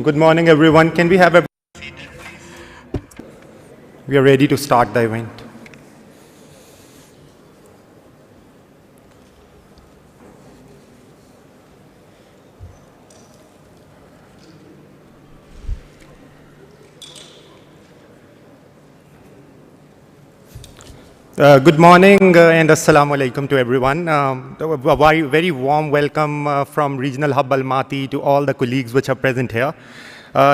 Good morning, everyone. Can we have a We are ready to start the event. Good morning and assalamu alaikum to everyone. A very warm welcome from Regional Hub Almaty to all the colleagues which are present here.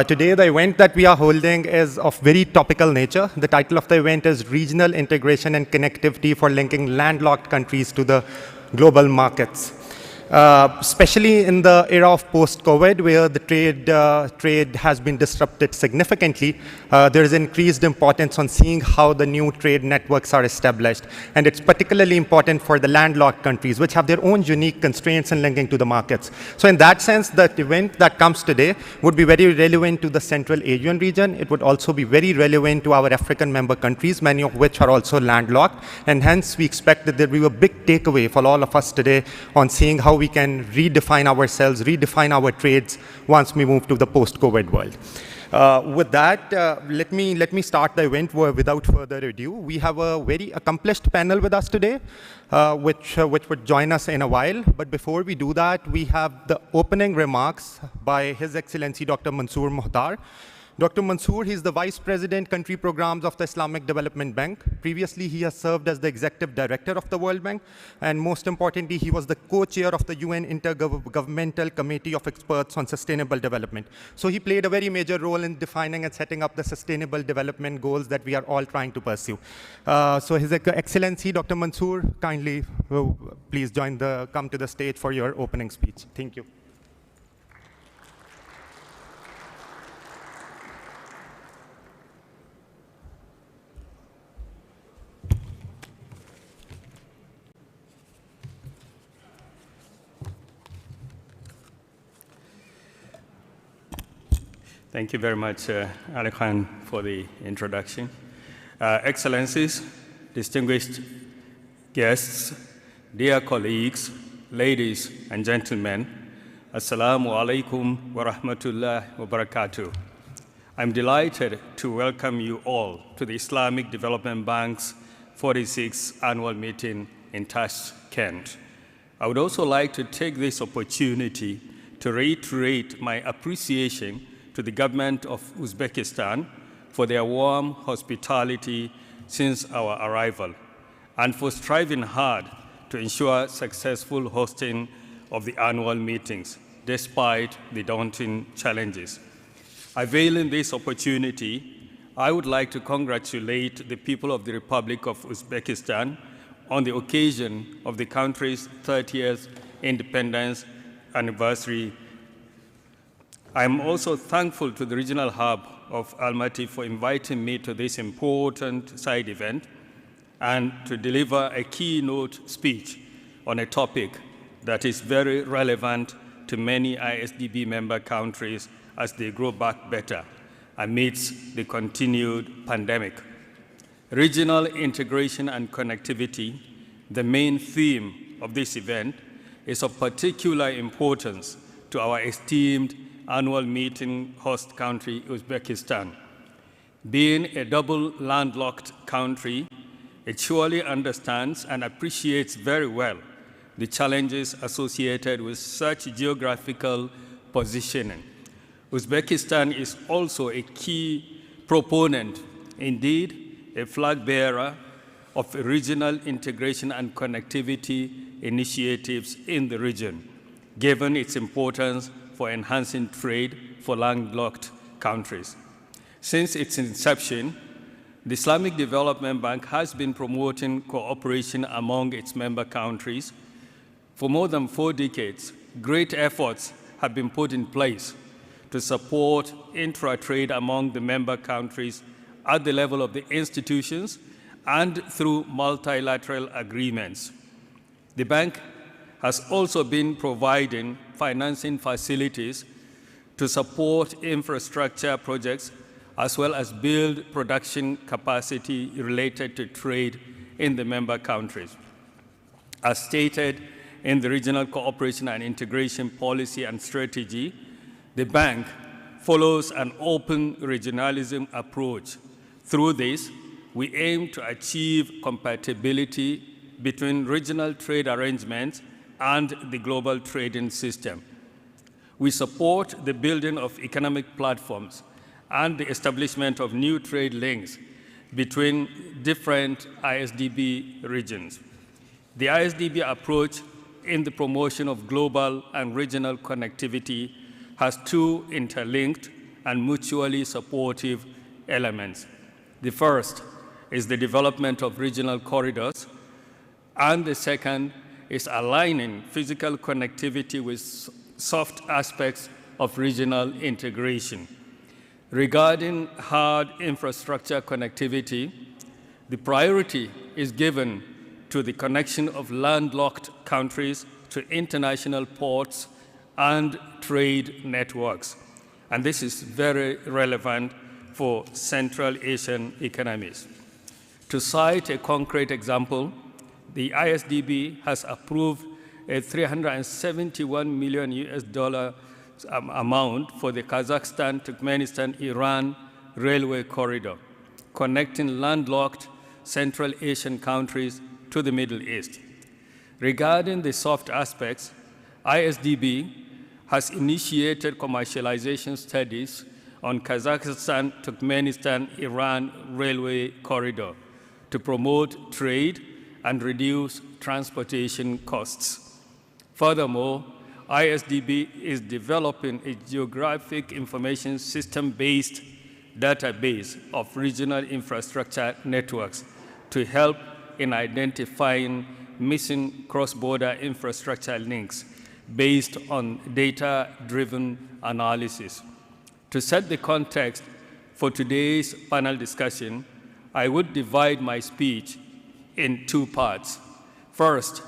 Today, the event that we are holding is of very topical nature. The title of the event is Regional Integration and Connectivity for Linking Landlocked Countries to the Global Markets. Especially in the era of post-COVID, where the trade has been disrupted significantly, there is increased importance on seeing how the new trade networks are established. And it's particularly important for the landlocked countries, which have their own unique constraints in linking to the markets. So in that sense, the event that comes today would be very relevant to the Central Asian region. It would also be very relevant to our African member countries, many of which are also landlocked. And hence, we expect that there will be a big takeaway for all of us today on seeing how we can redefine ourselves, redefine our trades once we move to the post-COVID world. With that, let me start the event without further ado. We have a very accomplished panel with us today, which would join us in a while. But before we do that, we have the opening remarks by His Excellency Dr. Mansoor Muhtar. Dr. Mansoor, he's the Vice President, Country Programs of the Islamic Development Bank. Previously, he has served as the Executive Director of the World Bank. And most importantly, he was the co-chair of the UN Intergovernmental Committee of Experts on Sustainable Development. So he played a very major role in defining and setting up the sustainable development goals that we are all trying to pursue. So His Excellency, Dr. Mansoor, kindly please come to the stage for your opening speech. Thank you. Thank you very much, Ali Khan, for the introduction. Excellencies, distinguished guests, dear colleagues, ladies and gentlemen, Assalamu alaikum wa rahmatullahi wa barakatuh. I'm delighted to welcome you all to the Islamic Development Bank's 46th annual meeting in Tashkent. I would also like to take this opportunity to reiterate my appreciation to the government of Uzbekistan for their warm hospitality since our arrival and for striving hard to ensure successful hosting of the annual meetings despite the daunting challenges. Availing this opportunity, I would like to congratulate the people of the Republic of Uzbekistan on the occasion of the country's 30th independence anniversary. I am also thankful to the Regional Hub of Almaty for inviting me to this important side event and to deliver a keynote speech on a topic that is very relevant to many ISDB member countries as they grow back better amidst the continued pandemic. Regional integration and connectivity, the main theme of this event, is of particular importance to our esteemed annual meeting host country, Uzbekistan. Being a double landlocked country, it surely understands and appreciates very well the challenges associated with such geographical positioning. Uzbekistan is also a key proponent, indeed a flag bearer of regional integration and connectivity initiatives in the region, given its importance for enhancing trade for landlocked countries. Since its inception, the Islamic Development Bank has been promoting cooperation among its member countries. For more than 4 decades, great efforts have been put in place to support intra-trade among the member countries at the level of the institutions and through multilateral agreements. The bank has also been providing financing facilities to support infrastructure projects as well as build production capacity related to trade in the member countries. As stated in the Regional Cooperation and Integration Policy and Strategy, the bank, follows an open regionalism approach. Through this, we aim to achieve compatibility between regional trade arrangements and the global trading system. We support the building of economic platforms and the establishment of new trade links between different ISDB regions. The ISDB approach in the promotion of global and regional connectivity has two interlinked and mutually supportive elements. The first is the development of regional corridors, and the second is aligning physical connectivity with soft aspects of regional integration. Regarding hard infrastructure connectivity, the priority is given to the connection of landlocked countries to international ports and trade networks. And this is very relevant for Central Asian economies. To cite a concrete example, the ISDB has approved a $371 million amount for the Kazakhstan, Turkmenistan, Iran railway corridor, connecting landlocked Central Asian countries to the Middle East. Regarding the soft aspects, ISDB has initiated commercialization studies on Kazakhstan, Turkmenistan, Iran railway corridor to promote trade and reduce transportation costs. Furthermore, ISDB is developing a geographic information system-based database of regional infrastructure networks to help in identifying missing cross-border infrastructure links based on data-driven analysis. To set the context for today's panel discussion, I would divide my speech in two parts. First,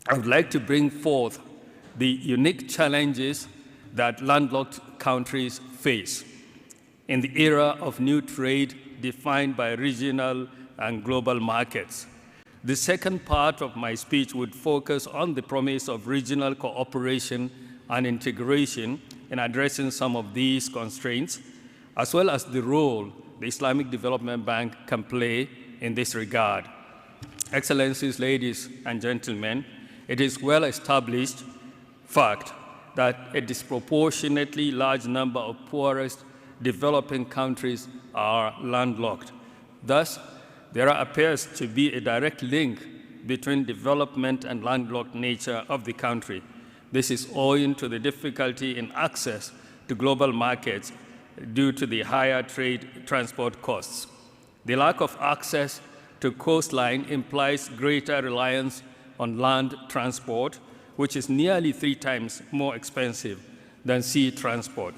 I would like to bring forth the unique challenges that landlocked countries face in the era of new trade defined by regional and global markets. The second part of my speech would focus on the promise of regional cooperation and integration in addressing some of these constraints, as well as the role the Islamic Development Bank can play in this regard. Excellencies, ladies and gentlemen, it is well established fact that a disproportionately large number of poorest developing countries are landlocked. Thus, there appears to be a direct link between development and landlocked nature of the country. This is owing to the difficulty in access to global markets due to the higher trade transport costs. The lack of access to coastline implies greater reliance on land transport, which is nearly 3 times more expensive than sea transport.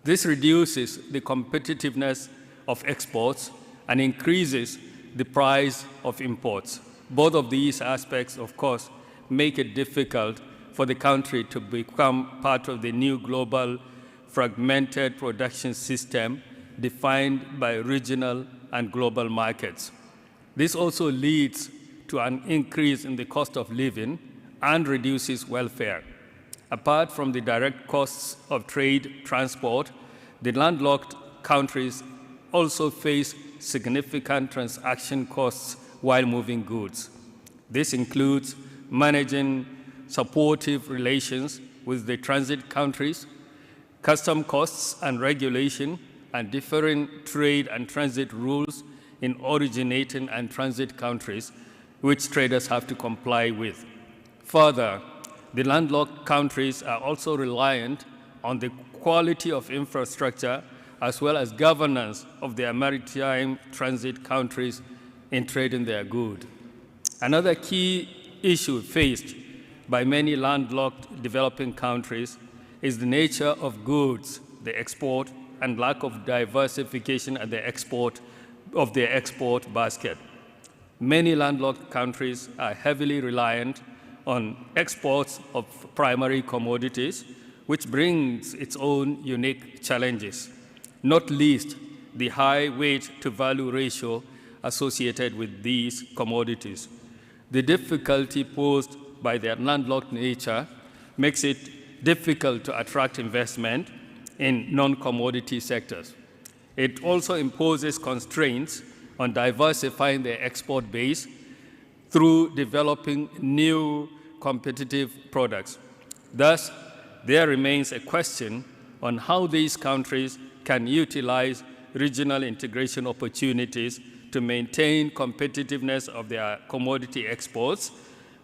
This reduces the competitiveness of exports and increases the price of imports. Both of these aspects, of course, make it difficult for the country to become part of the new global fragmented production system defined by regional and global markets. This also leads to an increase in the cost of living and reduces welfare. Apart from the direct costs of trade transport, the landlocked countries also face significant transaction costs while moving goods. This includes managing supportive relations with the transit countries, custom costs and regulation, and differing trade and transit rules in originating and transit countries, which traders have to comply with. Further, the landlocked countries are also reliant on the quality of infrastructure as well as governance of their maritime transit countries in trading their goods. Another key issue faced by many landlocked developing countries is the nature of goods they export and lack of diversification at the export of their export basket. Many landlocked countries are heavily reliant on exports of primary commodities, which brings its own unique challenges, not least the high weight-to-value ratio associated with these commodities. The difficulty posed by their landlocked nature makes it difficult to attract investment in non-commodity sectors. It also imposes constraints on diversifying their export base through developing new competitive products. Thus, there remains a question on how these countries can utilize regional integration opportunities to maintain competitiveness of their commodity exports,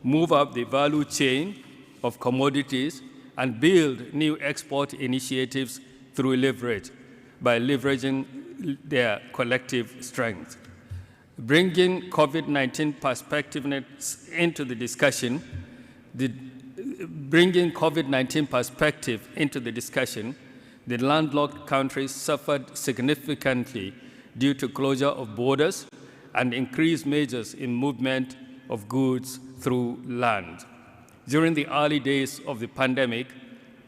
move up the value chain of commodities, and build new export initiatives through leverage, by leveraging their collective strength. Bringing COVID-19 perspective into the discussion, the landlocked countries suffered significantly due to closure of borders and increased measures in movement of goods through land. During the early days of the pandemic,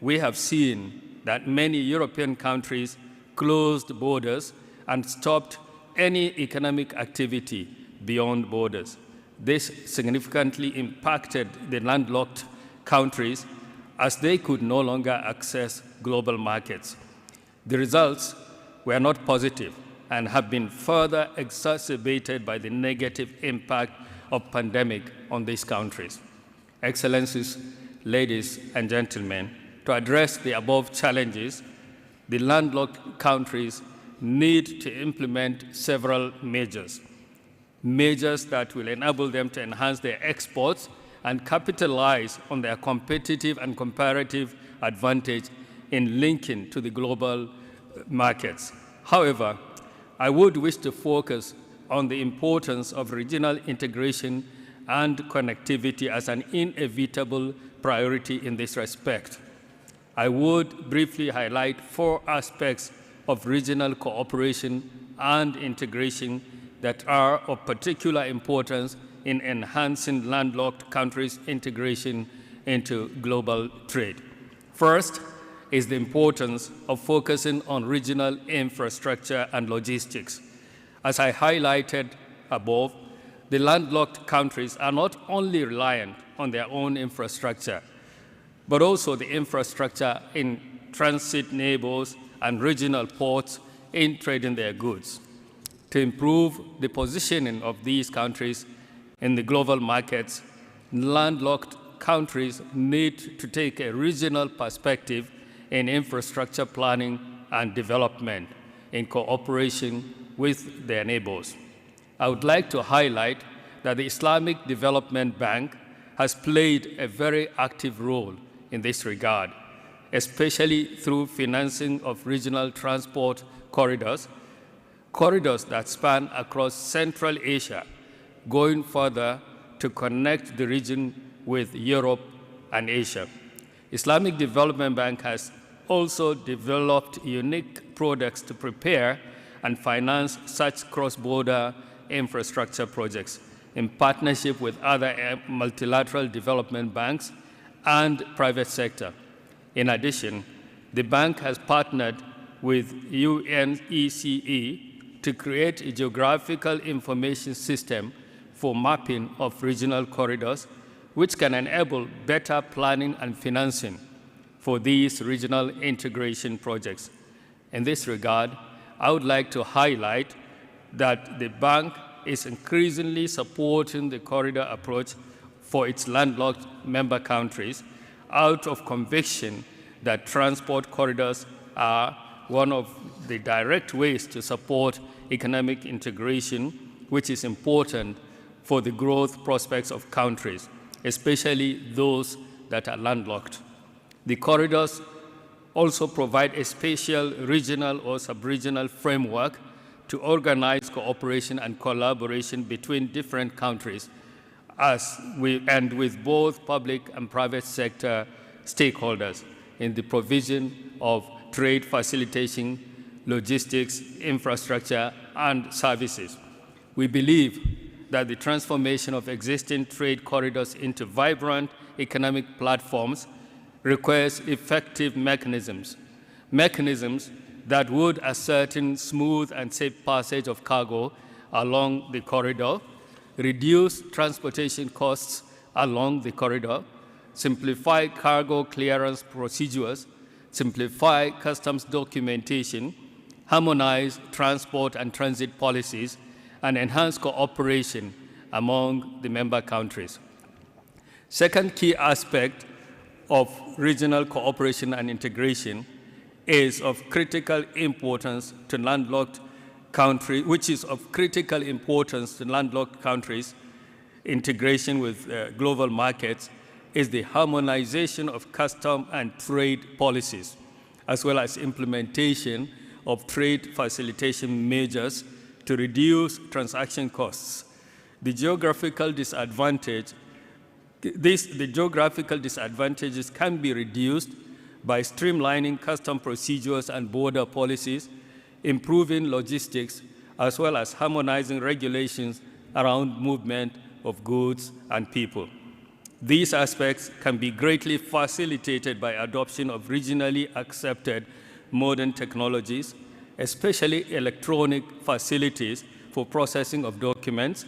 we have seen that many European countries closed borders and stopped any economic activity beyond borders. This significantly impacted the landlocked countries as they could no longer access global markets. The results were not positive and have been further exacerbated by the negative impact of pandemic on these countries. Excellencies, ladies and gentlemen, to address the above challenges, the landlocked countries need to implement several measures that will enable them to enhance their exports and capitalize on their competitive and comparative advantage in linking to the global markets. However, I would wish to focus on the importance of regional integration and connectivity as an inevitable priority in this respect. I would briefly highlight 4 aspects of regional cooperation and integration that are of particular importance in enhancing landlocked countries' integration into global trade. First is the importance of focusing on regional infrastructure and logistics. As I highlighted above, the landlocked countries are not only reliant on their own infrastructure, but also the infrastructure in transit neighbors and regional ports in trading their goods. To improve the positioning of these countries in the global markets, landlocked countries need to take a regional perspective in infrastructure planning and development in cooperation with their neighbors. I would like to highlight that the Islamic Development Bank has played a very active role in this regard, especially through financing of regional transport corridors that span across Central Asia, going further to connect the region with Europe and Asia. Islamic Development Bank has also developed unique products to prepare and finance such cross-border infrastructure projects in partnership with other multilateral development banks and private sector. In addition, the bank has partnered with UNECE to create a geographical information system for mapping of regional corridors, which can enable better planning and financing for these regional integration projects. In this regard, I would like to highlight that the bank is increasingly supporting the corridor approach for its landlocked member countries out of conviction that transport corridors are one of the direct ways to support economic integration, which is important for the growth prospects of countries, especially those that are landlocked. The corridors also provide a spatial, regional, or sub-regional framework to organize cooperation and collaboration between different countries and with both public and private sector stakeholders in the provision of trade facilitation, logistics, infrastructure, and services. We believe that the transformation of existing trade corridors into vibrant economic platforms requires effective mechanisms that would ascertain smooth and safe passage of cargo along the corridor, reduce transportation costs along the corridor, simplify cargo clearance procedures, simplify customs documentation, harmonize transport and transit policies, and enhance cooperation among the member countries. Second key aspect of regional cooperation and integration is of critical importance to landlocked countries, integration with global markets, is the harmonization of custom and trade policies, as well as implementation of trade facilitation measures to reduce transaction costs. The geographical disadvantages can be reduced by streamlining custom procedures and border policies, improving logistics, as well as harmonizing regulations around movement of goods and people. These aspects can be greatly facilitated by adoption of regionally accepted modern technologies, especially electronic facilities for processing of documents,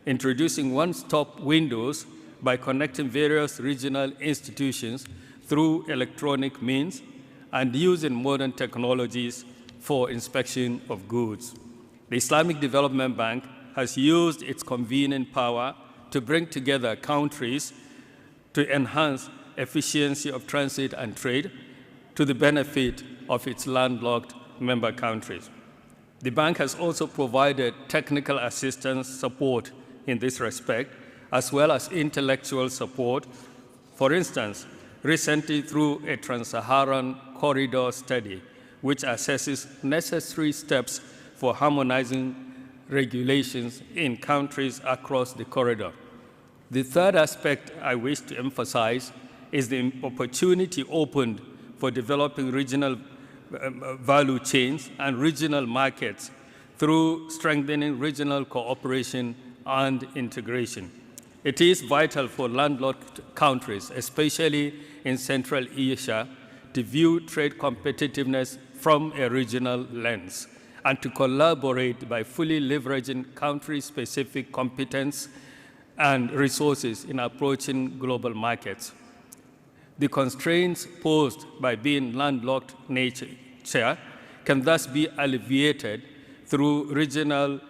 introducing one-stop windows by connecting various regional institutions through electronic means, and using modern technologies for inspection of goods. The Islamic Development Bank has used its convening power to bring together countries to enhance efficiency of transit and trade to the benefit of its landlocked member countries. The bank has also provided technical assistance support in this respect, as well as intellectual support. For instance, recently through a Trans-Saharan corridor study, which assesses necessary steps for harmonizing regulations in countries across the corridor. The third aspect I wish to emphasize is the opportunity opened for developing regional value chains and regional markets through strengthening regional cooperation and integration. It is vital for landlocked countries, especially in Central Asia, to view trade competitiveness from a regional lens and to collaborate by fully leveraging country-specific competence and resources in approaching global markets. The constraints posed by being landlocked nature can thus be alleviated through regional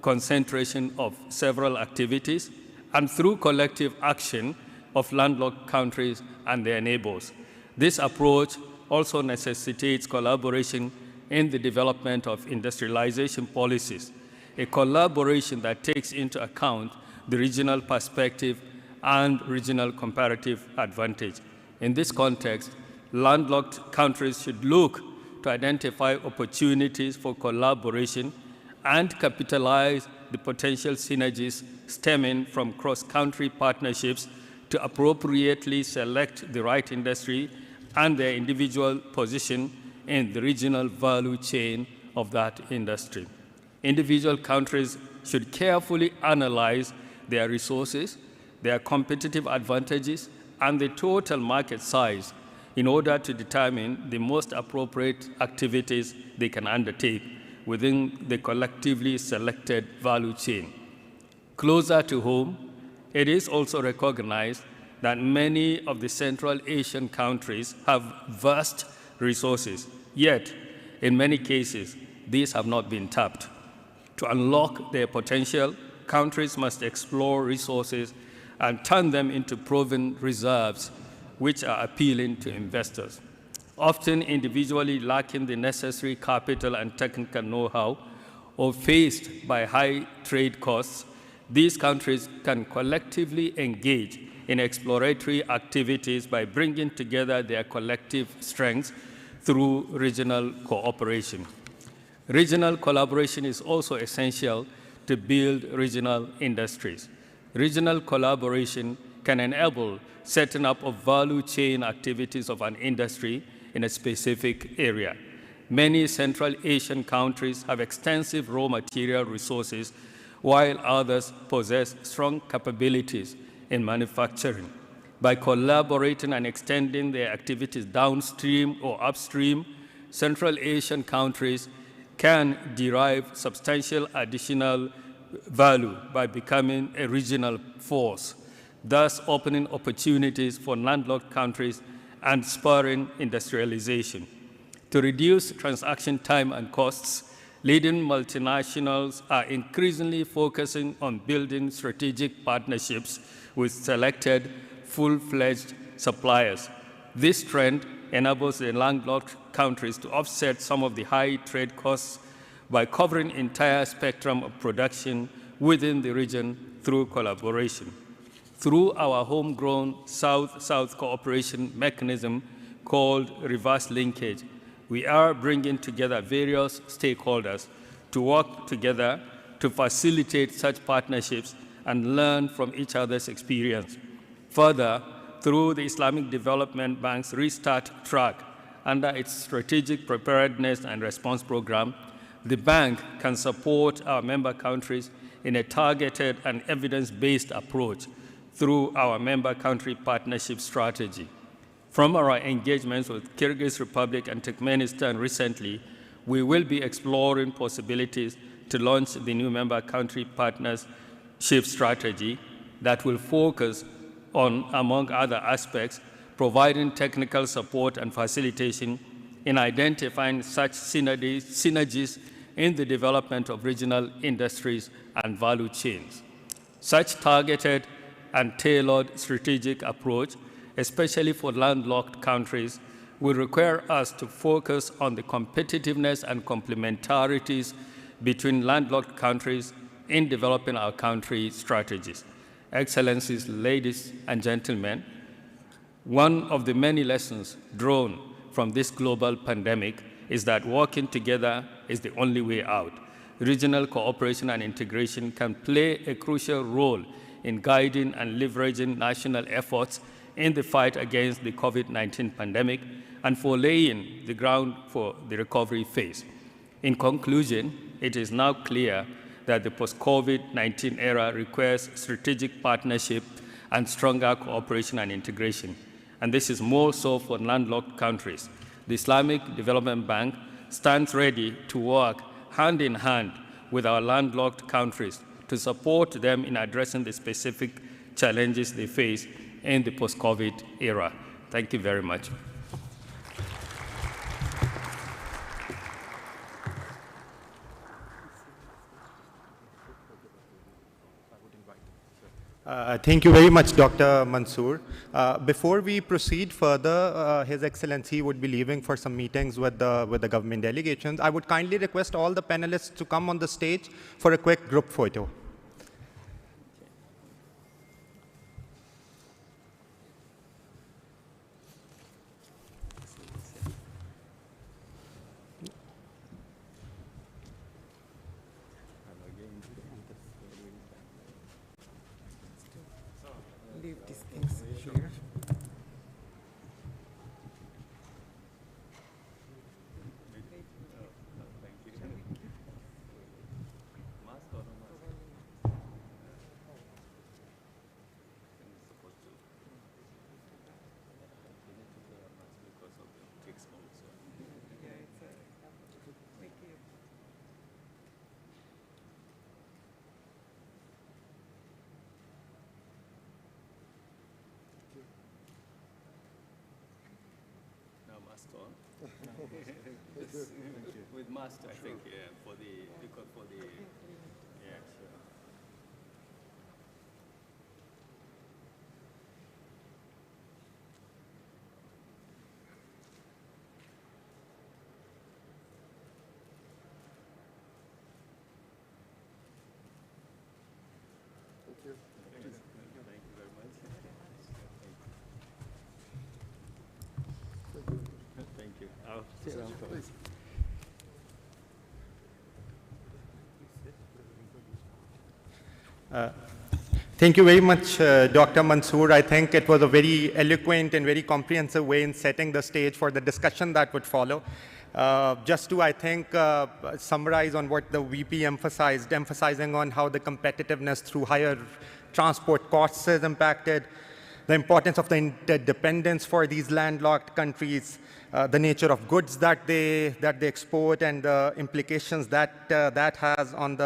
concentration of several activities and through collective action of landlocked countries and their neighbors. This approach also necessitates collaboration in the development of industrialization policies, a collaboration that takes into account the regional perspective and regional comparative advantage. In this context, landlocked countries should look to identify opportunities for collaboration and capitalize the potential synergies stemming from cross-country partnerships to appropriately select the right industry and their individual position in the regional value chain of that industry. Individual countries should carefully analyze their resources, their competitive advantages, and the total market size in order to determine the most appropriate activities they can undertake within the collectively selected value chain. Closer to home, it is also recognized that many of the Central Asian countries have vast resources, yet in many cases, these have not been tapped. To unlock their potential, countries must explore resources and turn them into proven reserves which are appealing to investors. Often individually lacking the necessary capital and technical know-how or faced by high trade costs, these countries can collectively engage in exploratory activities by bringing together their collective strengths through regional cooperation. Regional collaboration is also essential to build regional industries. Regional collaboration can enable setting up of value chain activities of an industry in a specific area. Many Central Asian countries have extensive raw material resources, while others possess strong capabilities in manufacturing. By collaborating and extending their activities downstream or upstream, Central Asian countries can derive substantial additional value by becoming a regional force, thus opening opportunities for landlocked countries and spurring industrialization. To reduce transaction time and costs, leading multinationals are increasingly focusing on building strategic partnerships with selected, full-fledged suppliers. This trend enables the landlocked countries to offset some of the high trade costs by covering entire spectrum of production within the region through collaboration. Through our homegrown South-South cooperation mechanism called reverse linkage, we are bringing together various stakeholders to work together to facilitate such partnerships and learn from each other's experience. Further, through the Islamic Development Bank's Restart Track, under its Strategic Preparedness and Response Program, the bank can support our member countries in a targeted and evidence-based approach through our member country partnership strategy. From our engagements with Kyrgyz Republic and Turkmenistan recently, we will be exploring possibilities to launch the new member country partnership strategy that will focus on, among other aspects, providing technical support and facilitation in identifying such synergies in the development of regional industries and value chains. Such targeted and tailored strategic approach, especially for landlocked countries, will require us to focus on the competitiveness and complementarities between landlocked countries in developing our country strategies. Excellencies, ladies and gentlemen, one of the many lessons drawn from this global pandemic is that working together is the only way out. Regional cooperation and integration can play a crucial role in guiding and leveraging national efforts in the fight against the COVID-19 pandemic and for laying the ground for the recovery phase. In conclusion, it is now clear that the post-COVID-19 era requires strategic partnership and stronger cooperation and integration, and this is more so for landlocked countries. The Islamic Development Bank stands ready to work hand in hand with our landlocked countries to support them in addressing the specific challenges they face in the post-COVID era. Thank you very much. Thank you very much, Dr. Mansoor. Before we proceed further, His Excellency would be leaving for some meetings with the government delegations. I would kindly request all the panelists to come on the stage for a quick group photo. Leave these things here. With master, I think, yeah, because for the, yeah, sure. Thank you. Thank you very much. Thank you. I'll sit down for Please. Thank you very much, Dr. Mansoor. I think it was a very eloquent and very comprehensive way in setting the stage for the discussion that would follow. Just to, I think, summarize on what the VP emphasized, emphasizing on how the competitiveness through higher transport costs is impacted, the importance of the interdependence for these landlocked countries, the nature of goods that they export, and the implications that that has on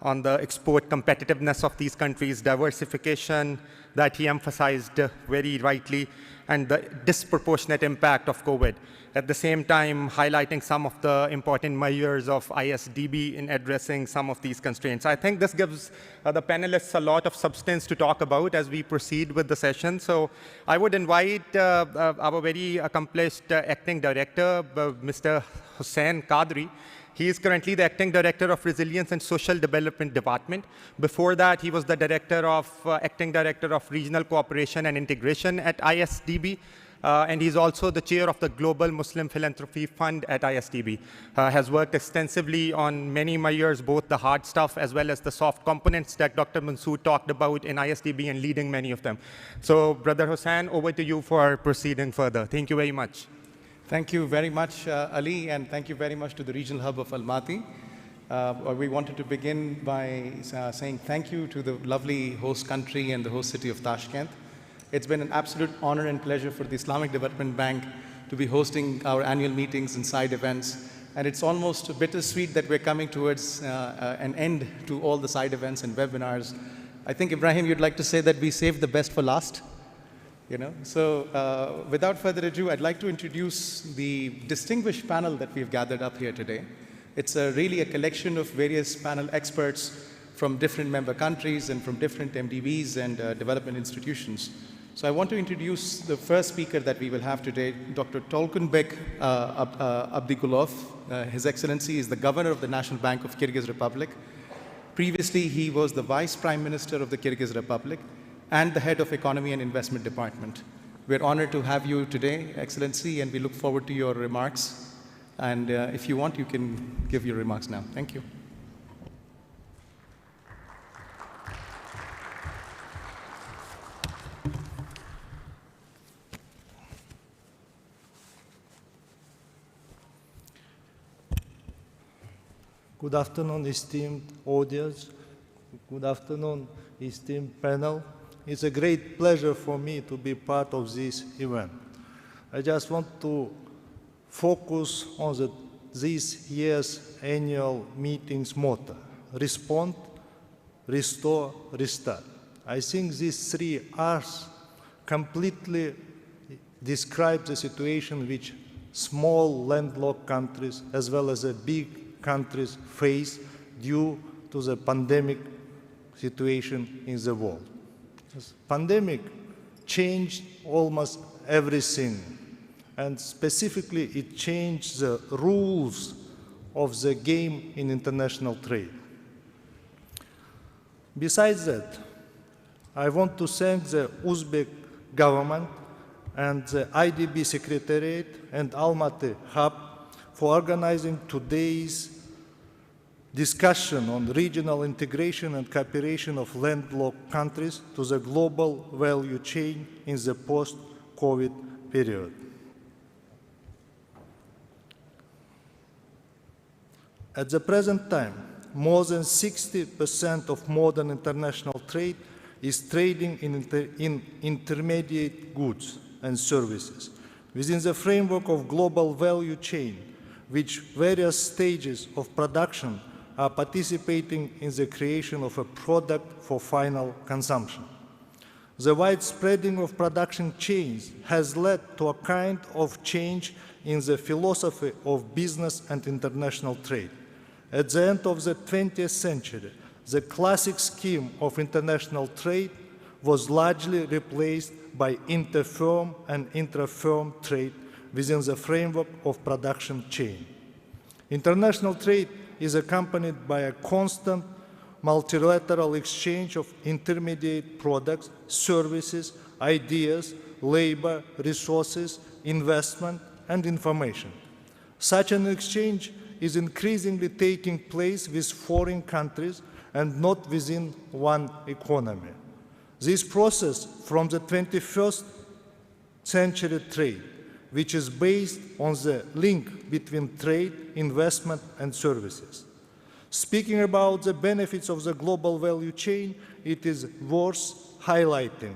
on the export competitiveness of these countries, diversification that he emphasized very rightly, and the disproportionate impact of COVID. At the same time, highlighting some of the important measures of ISDB in addressing some of these constraints. I think this gives the panelists a lot of substance to talk about as we proceed with the session. So I would invite our very accomplished acting director, Mr. Hussein Khadri. He is currently the Acting Director of Resilience and Social Development Department. Before that, he was the Acting Director of Regional Cooperation and Integration at ISDB. And he's also the chair of the Global Muslim Philanthropy Fund at ISDB. Has worked extensively on many measures, both the hard stuff as well as the soft components that Dr. Mansoor talked about in ISDB and leading many of them. So, Brother Hussein, over to you for proceeding further. Thank you very much. Thank you very much, Ali, and thank you very much to the regional hub of Almaty. We wanted to begin by saying thank you to the lovely host country and the host city of Tashkent. It's been an absolute honor and pleasure for the Islamic Development Bank to be hosting our annual meetings and side events. And it's almost bittersweet that we're coming towards an end to all the side events and webinars. I think, Ibrahim, you'd like to say that we saved the best for last? So without further ado, I'd like to introduce the distinguished panel that we've gathered up here today. It's really a collection of various panel experts from different member countries and from different MDBs and development institutions. So I want to introduce the first speaker that we will have today, Dr. Tolkunbek Abdigulov. His Excellency is the Governor of the National Bank of Kyrgyz Republic. Previously, he was the Vice Prime Minister of the Kyrgyz Republic and the Head of Economy and Investment Department. We're honored to have you today, Excellency, and we look forward to your remarks. And if you want, you can give your remarks now. Thank you. Good afternoon, esteemed audience. Good afternoon, esteemed panel. It's a great pleasure for me to be part of this event. I just want to focus on this year's annual meeting's motto: respond, restore, restart. I think these three R's completely describe the situation which small landlocked countries as well as the big countries face due to the pandemic situation in the world. This pandemic changed almost everything, and specifically it changed the rules of the game in international trade. Besides that, I want to thank the Uzbek government and the IDB Secretariat and Almaty Hub for organizing today's discussion on regional integration and cooperation of landlocked countries to the global value chain in the post-COVID period. At the present time, more than 60% of modern international trade is trading in intermediate goods and services within the framework of global value chain, which various stages of production are participating in the creation of a product for final consumption. The widespreading of production chains has led to a kind of change in the philosophy of business and international trade. At the end of the 20th century, the classic scheme of international trade was largely replaced by inter-firm and intra-firm trade within the framework of production chain. International trade is accompanied by a constant multilateral exchange of intermediate products, services, ideas, labor, resources, investment, and information. Such an exchange is increasingly taking place with foreign countries and not within one economy. This process from the 21st century trade, which is based on the link between trade, investment, and services. Speaking about the benefits of the global value chain, it is worth highlighting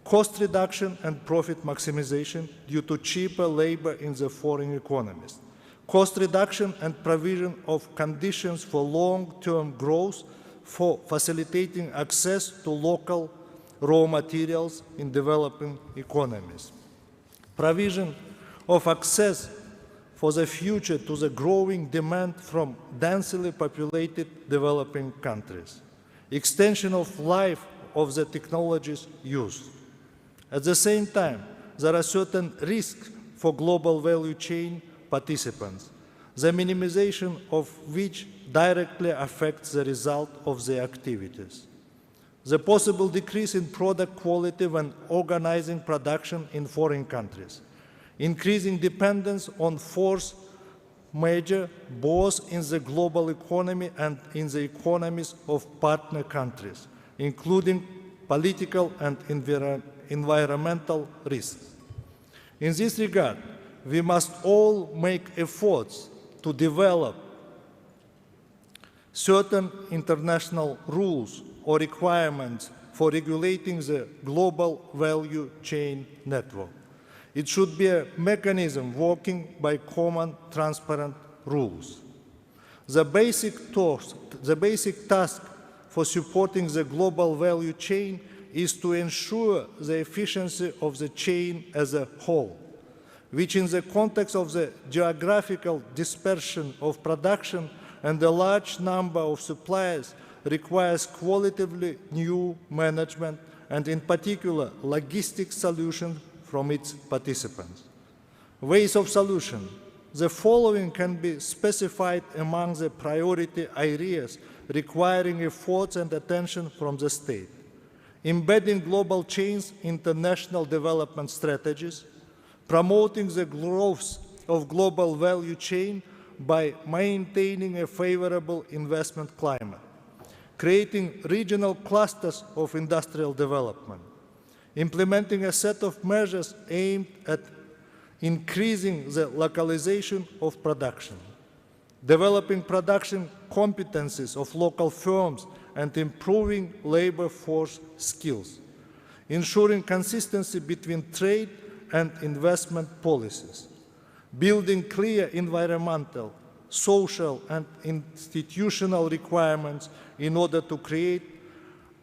cost reduction and profit maximization due to cheaper labor in the foreign economies, cost reduction and provision of conditions for long-term growth for facilitating access to local raw materials in developing economies. Provision of access for the future to the growing demand from densely populated developing countries. Extension of life of the technologies used. At the same time, there are certain risks for global value chain participants, the minimization of which directly affects the result of their activities. The possible decrease in product quality when organizing production in foreign countries, increasing dependence on force major both in the global economy and in the economies of partner countries, including political and environmental risks. In this regard, we must all make efforts to develop certain international rules or requirements for regulating the global value chain network. It should be a mechanism working by common, transparent rules. The basic task for supporting the global value chain is to ensure the efficiency of the chain as a whole, which in the context of the geographical dispersion of production and the large number of suppliers requires qualitatively new management and in particular logistic solutions from its participants. Ways of solution. The following can be specified among the priority areas requiring efforts and attention from the state. Embedding global chains, international development strategies, promoting the growth of global value chain by maintaining a favorable investment climate, creating regional clusters of industrial development, implementing a set of measures aimed at increasing the localization of production, developing production competencies of local firms and improving labor force skills, ensuring consistency between trade and investment policies, building clear environmental, social, and institutional requirements in order to create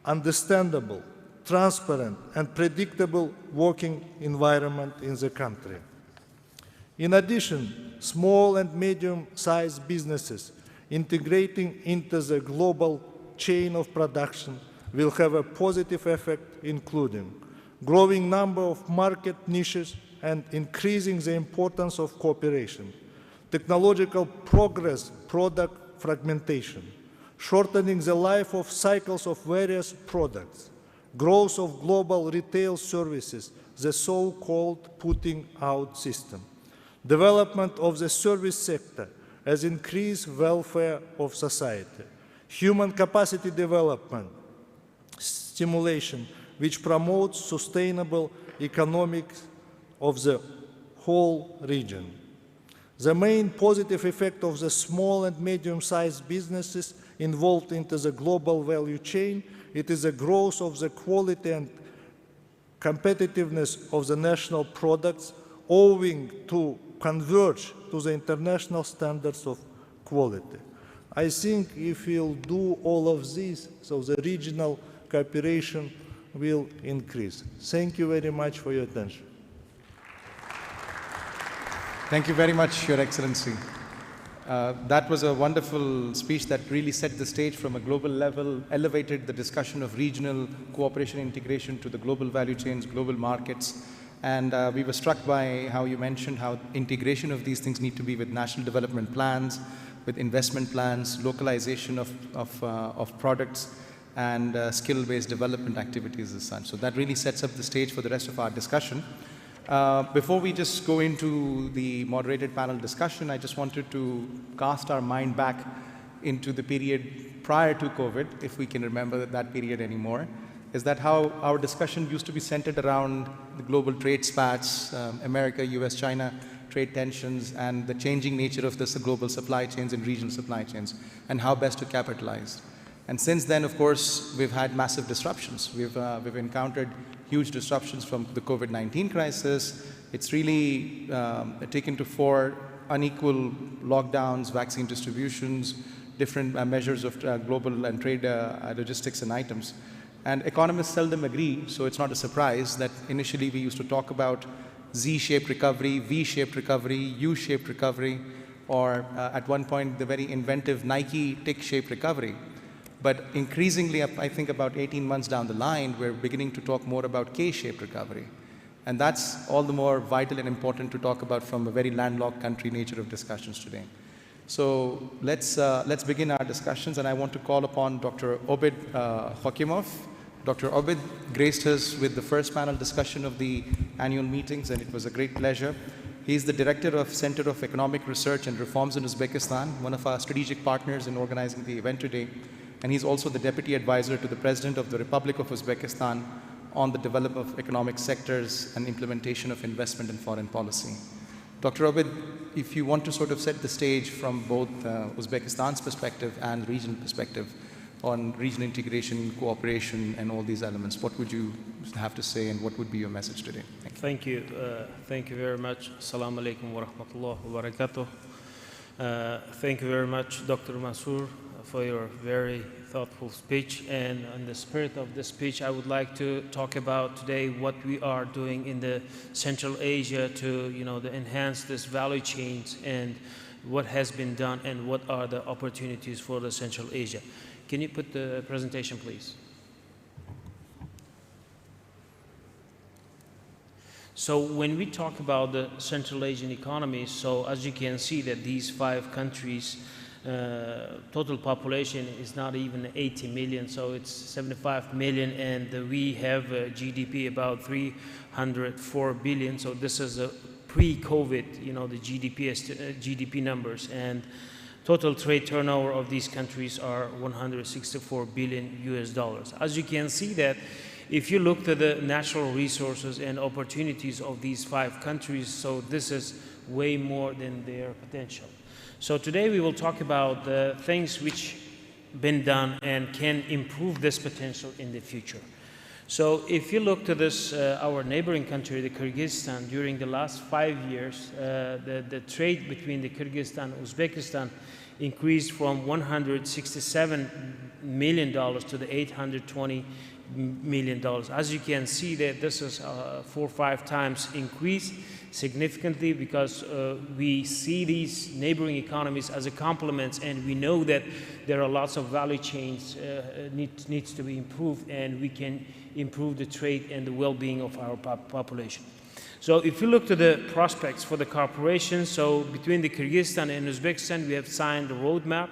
understandable, transparent, and predictable working environment in the country. In addition, small and medium-sized businesses integrating into the global chain of production will have a positive effect, including growing number of market niches and increasing the importance of cooperation, technological progress, product fragmentation, shortening the life of cycles of various products, growth of global retail services, the so-called putting out system, development of the service sector as increased welfare of society, human capacity development, stimulation, which promotes sustainable economics of the whole region. The main positive effect of the small and medium-sized businesses involved into the global value chain, it is the growth of the quality and competitiveness of the national products owing to converge to the international standards of quality. I think if we'll do all of this, so the regional cooperation will increase. Thank you very much for your attention. Thank you very much, Your Excellency. That was a wonderful speech that really set the stage from a global level, elevated the discussion of regional cooperation integration to the global value chains, global markets. And we were struck by how you mentioned how integration of these things need to be with national development plans, with investment plans, localization of products, and skill-based development activities as such. So that really sets up the stage for the rest of our discussion. Before we just go into the moderated panel discussion, I just wanted to cast our mind back into the period prior to COVID, if we can remember that period anymore. Is that how our discussion used to be centered around the global trade spats, America, US, China, trade tensions, and the changing nature of this global supply chains and regional supply chains, and how best to capitalize. And since then, of course, we've had massive disruptions. We've encountered huge disruptions from the COVID-19 crisis. It's really taken to fore unequal lockdowns, vaccine distributions, different measures of global and trade logistics and items. And economists seldom agree, so it's not a surprise that initially we used to talk about Z-shaped recovery, V-shaped recovery, U-shaped recovery, or at one point the very inventive Nike tick-shaped recovery. But increasingly, I think about 18 months down the line, we're beginning to talk more about K-shaped recovery. And that's all the more vital and important to talk about from a very landlocked country nature of discussions today. So let's begin our discussions, and I want to call upon Dr. Obid Khokimov. Dr. Obid graced us with the first panel discussion of the annual meetings, and it was a great pleasure. He's the Director of Center of Economic Research and Reforms in Uzbekistan, one of our strategic partners in organizing the event today. And he's also the Deputy Advisor to the President of the Republic of Uzbekistan on the development of economic sectors and implementation of investment and foreign policy. Dr. Obid, if you want to sort of set the stage from both Uzbekistan's perspective and regional perspective on regional integration, cooperation, and all these elements, what would you have to say and what would be your message today? Thank you. Thank you very much. Assalamu alaikum wa rahmatullahi wa barakatuh. Thank you very much, Dr. Mansour, for your very thoughtful speech. And in the spirit of this speech, I would like to talk about today what we are doing in the Central Asia to, to enhance this value chains and what has been done and what are the opportunities for the Central Asia. Can you put the presentation, please? So when we talk about the Central Asian economies, so as you can see that these 5 countries, total population is not even 80 million, so it's 75 million, and we have a GDP about 304 billion. So this is a pre-COVID, the GDP numbers, and total trade turnover of these countries are 164 billion US dollars. As you can see that if you look to the natural resources and opportunities of these 5 countries, so this is way more than their potential. So today we will talk about the things which been done and can improve this potential in the future. So if you look to this, our neighboring country, the Kyrgyzstan, during the last 5 years, the trade between the Kyrgyzstan and Uzbekistan increased from $167 million to the $820 million. As you can see that this is 4 or 5 times increase significantly, because we see these neighboring economies as a complement, and we know that there are lots of value chains needs to be improved, and we can improve the trade and the well-being of our population. So if you look to the prospects for the cooperation, so between the Kyrgyzstan and Uzbekistan, we have signed a roadmap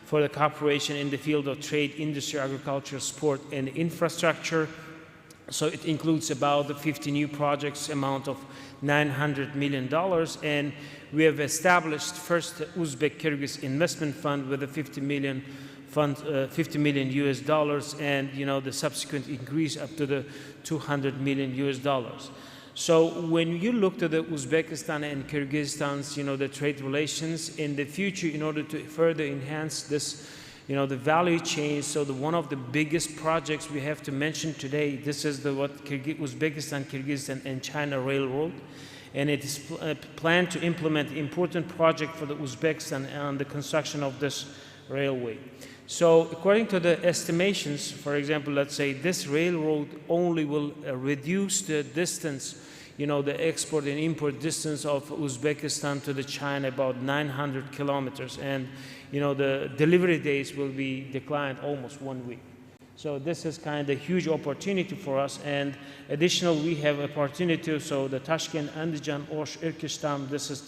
for the cooperation in the field of trade, industry, agriculture, sport, and infrastructure. So it includes about the 50 new projects, amount of $900 million, and we have established first Uzbek-Kyrgyz investment fund with a 50 million US dollars, and the subsequent increase up to the 200 million US dollars. So when you look to the Uzbekistan and Kyrgyzstan's, the trade relations in the future, in order to further enhance this, the value chain, so one of the biggest projects we have to mention today, this is Uzbekistan, Kyrgyzstan, and China Railroad, and it is planned to implement an important project for the Uzbekistan on the construction of this railway. So according to the estimations, for example, let's say this railroad only will reduce the distance, the export and import distance of Uzbekistan to the China about 900 kilometers, and the delivery days will be declined almost 1 week. So this is kind of a huge opportunity for us, and additionally we have opportunity, so the Tashkent, Andijan, Osh, Irkistan, this is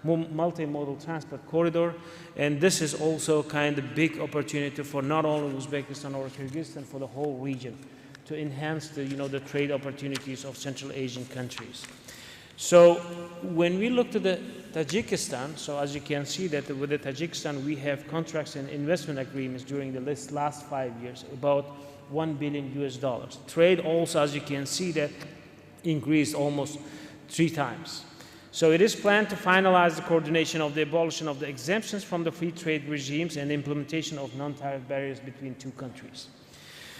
multimodal transport corridor, and this is also kind of big opportunity for not only Uzbekistan or Kyrgyzstan, for the whole region, to enhance the, the trade opportunities of Central Asian countries. So when we look to the Tajikistan, so as you can see that with the Tajikistan we have contracts and investment agreements during the last 5 years, about $1 billion US dollars. Trade also, as you can see, that increased almost 3 times. So it is planned to finalize the coordination of the abolition of the exemptions from the free trade regimes and implementation of non-tariff barriers between 2 countries.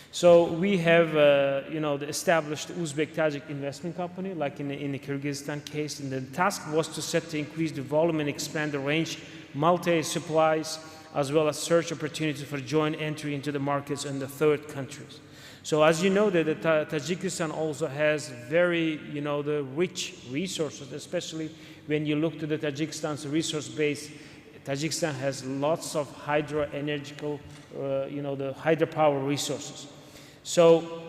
So we have, the established Uzbek-Tajik investment company, like in the Kyrgyzstan case, and the task was to set to increase the volume and expand the range, multi-supplies, as well as search opportunities for joint entry into the markets in the third countries. So as you know, that Tajikistan also has very, the rich resources, especially when you look to the Tajikistan's resource base. Tajikistan has lots of hydroenergical, the hydropower resources. So,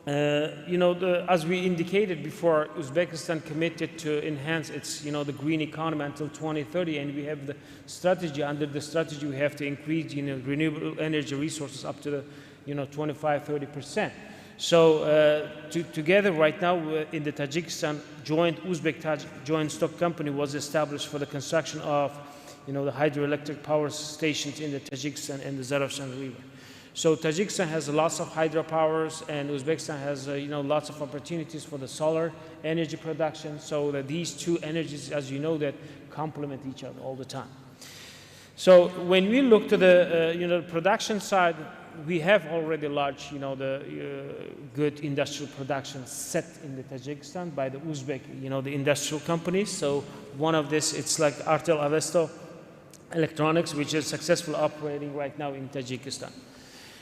as we indicated before, Uzbekistan committed to enhance its, the green economy until 2030, and we have the strategy. Under the strategy, we have to increase, renewable energy resources up to the, 25–30%. So together right now in the Tajikistan joint Uzbek-Tajik joint stock company was established for the construction of the hydroelectric power stations in the Tajikistan and the Zarafshan River. So Tajikistan has lots of hydropowers, and Uzbekistan has lots of opportunities for the solar energy production. So that these two energies, as you know, that complement each other all the time. So when we look to the production side, we have already large, good industrial production set in the Tajikistan by the Uzbek, the industrial companies. So one of this, it's like Artel Avesto Electronics, which is successfully operating right now in Tajikistan.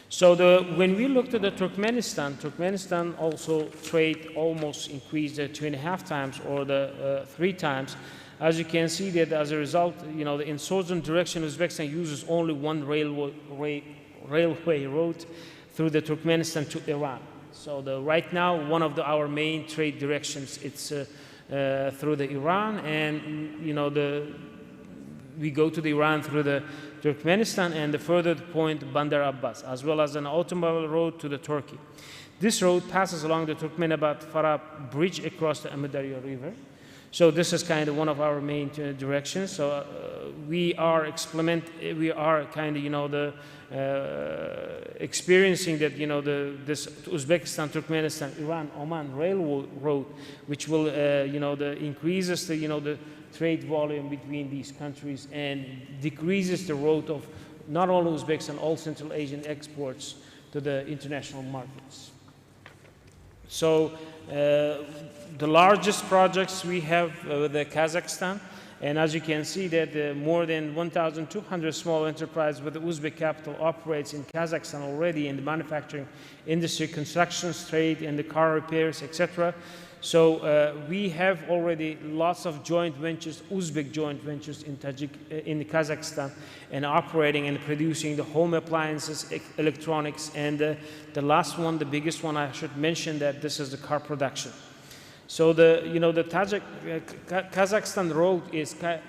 So when we looked at the Turkmenistan also trade almost increased 2.5 times or the 3 times. As you can see that as a result, in southern direction, Uzbekistan uses only one railway route through the Turkmenistan to Iran. So right now, one of our main trade directions, it's through the Iran, and we go to the Iran through the Turkmenistan, and the further point Bandar Abbas, as well as an automobile road to the Turkey. This road passes along the Turkmenabad-Farah bridge across the Amudarya River. So this is kind of one of our main directions. So we are kind of experiencing that this Uzbekistan, Turkmenistan, Iran, Oman railroad, which will increases the trade volume between these countries and decreases the road of not only Uzbekistan, all Central Asian exports to the international markets. So the largest projects we have with Kazakhstan, and as you can see that more than 1,200 small enterprises with the Uzbek capital operates in Kazakhstan already in the manufacturing industry, constructions, trade, and the car repairs, etc. So we have already lots of joint ventures, Uzbek joint ventures in Kazakhstan, and operating and producing the home appliances, electronics, and the last one, the biggest one I should mention, that this is the car production. So the Kazakhstan road is for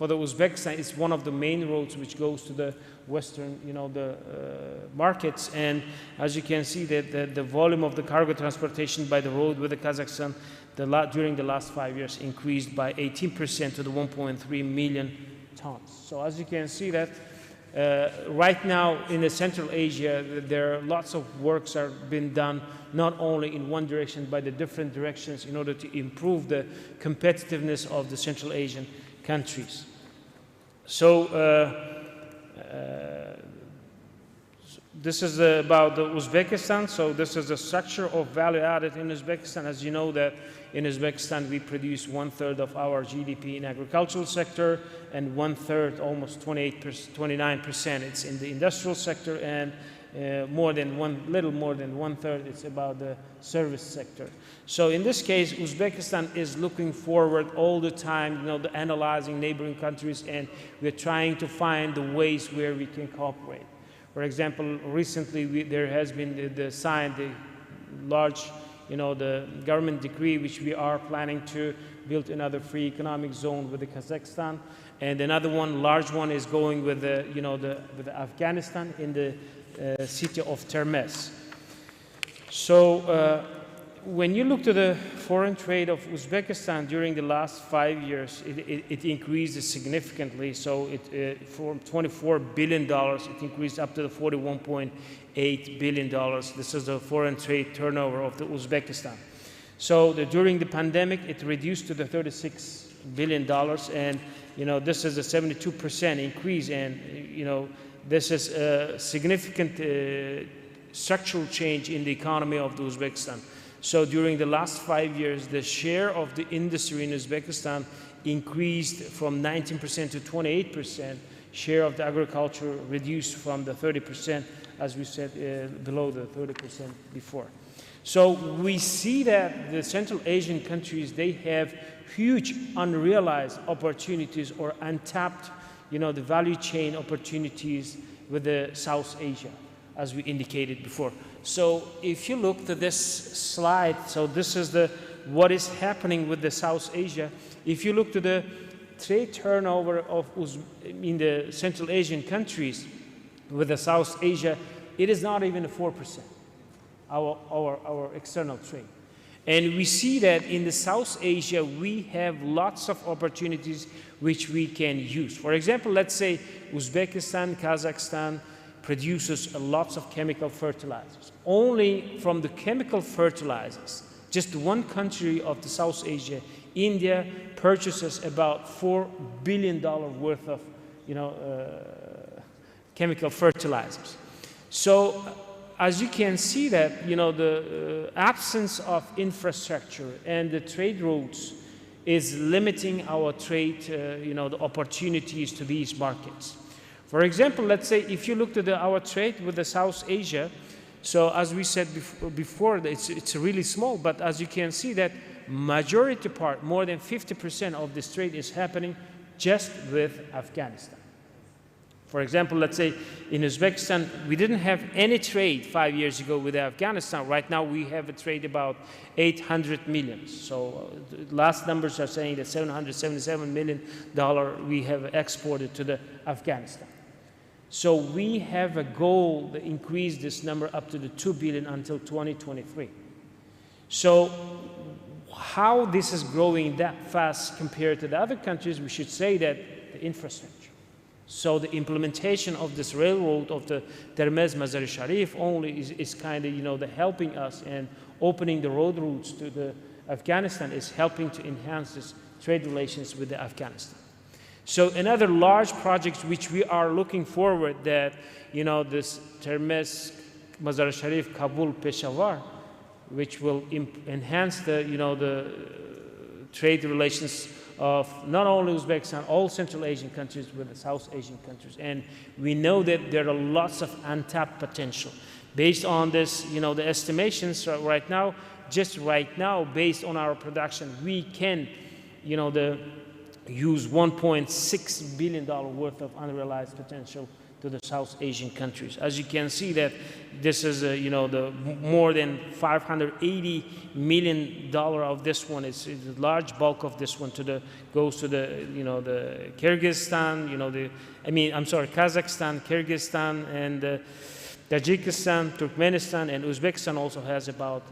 the Uzbekistan is one of the main roads which goes to the western markets, and as you can see that the volume of the cargo transportation by the road with the Kazakhstan during the last 5 years increased by 18% to the 1.3 million tons. So as you can see that right now in the Central Asia, there are lots of works are being done, not only in one direction, but the different directions in order to improve the competitiveness of the Central Asian countries. So this is about the Uzbekistan. So this is the structure of value added in Uzbekistan. As you know that in Uzbekistan we produce 1/3 of our GDP in agricultural sector, and 1/3, almost 29%, it's in the industrial sector, and little more than 1/3, it's about the service sector. So in this case, Uzbekistan is looking forward all the time, analyzing neighboring countries, and we're trying to find the ways where we can cooperate. For example, recently there has been signed the large, the government decree, which we are planning to build another free economic zone with the Kazakhstan, and another one, large one, is going with with Afghanistan in the city of Termez. So when you look to the foreign trade of Uzbekistan during the last 5 years, it increased significantly. So from $24 billion, it increased up to the $41.8 billion. This is the foreign trade turnover of the Uzbekistan. So during the pandemic, it reduced to the $36 billion, and this is a 72% increase, and this is a significant structural change in the economy of the Uzbekistan. So during the last 5 years, the share of the industry in Uzbekistan increased from 19% to 28%, share of the agriculture reduced from the 30%, as we said, below the 30% before. So we see that the Central Asian countries, they have huge unrealized opportunities or untapped, the value chain opportunities with the South Asia, as we indicated before. So if you look to this slide, so this is what is happening with the South Asia. If you look to the trade turnover in the Central Asian countries with the South Asia, it is not even 4%, our external trade. And we see that in the South Asia, we have lots of opportunities which we can use. For example, let's say Uzbekistan, Kazakhstan produces lots of chemical fertilizers. Only from the chemical fertilizers, just one country of the South Asia, India, purchases about $4 billion worth of chemical fertilizers. So as you can see that, the absence of infrastructure and the trade routes is limiting our trade, the opportunities to these markets. For example, let's say if you look at our trade with the South Asia, so as we said before, it's really small, but as you can see that majority part, more than 50% of this trade is happening just with Afghanistan. For example, let's say in Uzbekistan, we didn't have any trade 5 years ago with Afghanistan. Right now, we have a trade about 800 million. So the last numbers are saying that $777 million we have exported to Afghanistan. So we have a goal to increase this number up to the 2 billion until 2023. So how this is growing that fast compared to the other countries, we should say that the infrastructure. So the implementation of this railroad of the Termez Mazar-e Sharif only is kind of, the helping us, and opening the road routes to Afghanistan is helping to enhance this trade relations with Afghanistan. So another large project which we are looking forward that, this Termez Mazar-e Sharif, Kabul, Peshawar, which will enhance the trade relations of not only Uzbekistan, all Central Asian countries with the South Asian countries. And we know that there are lots of untapped potential. Based on this, the estimations right now, just right now, based on our production, we can, use $1.6 billion worth of unrealized potential to the South Asian countries. As you can see that this is, the more than $580 million of this one is the large bulk of this one goes to the, the Kyrgyzstan, Kazakhstan, Kyrgyzstan, and Tajikistan, Turkmenistan, and Uzbekistan also has about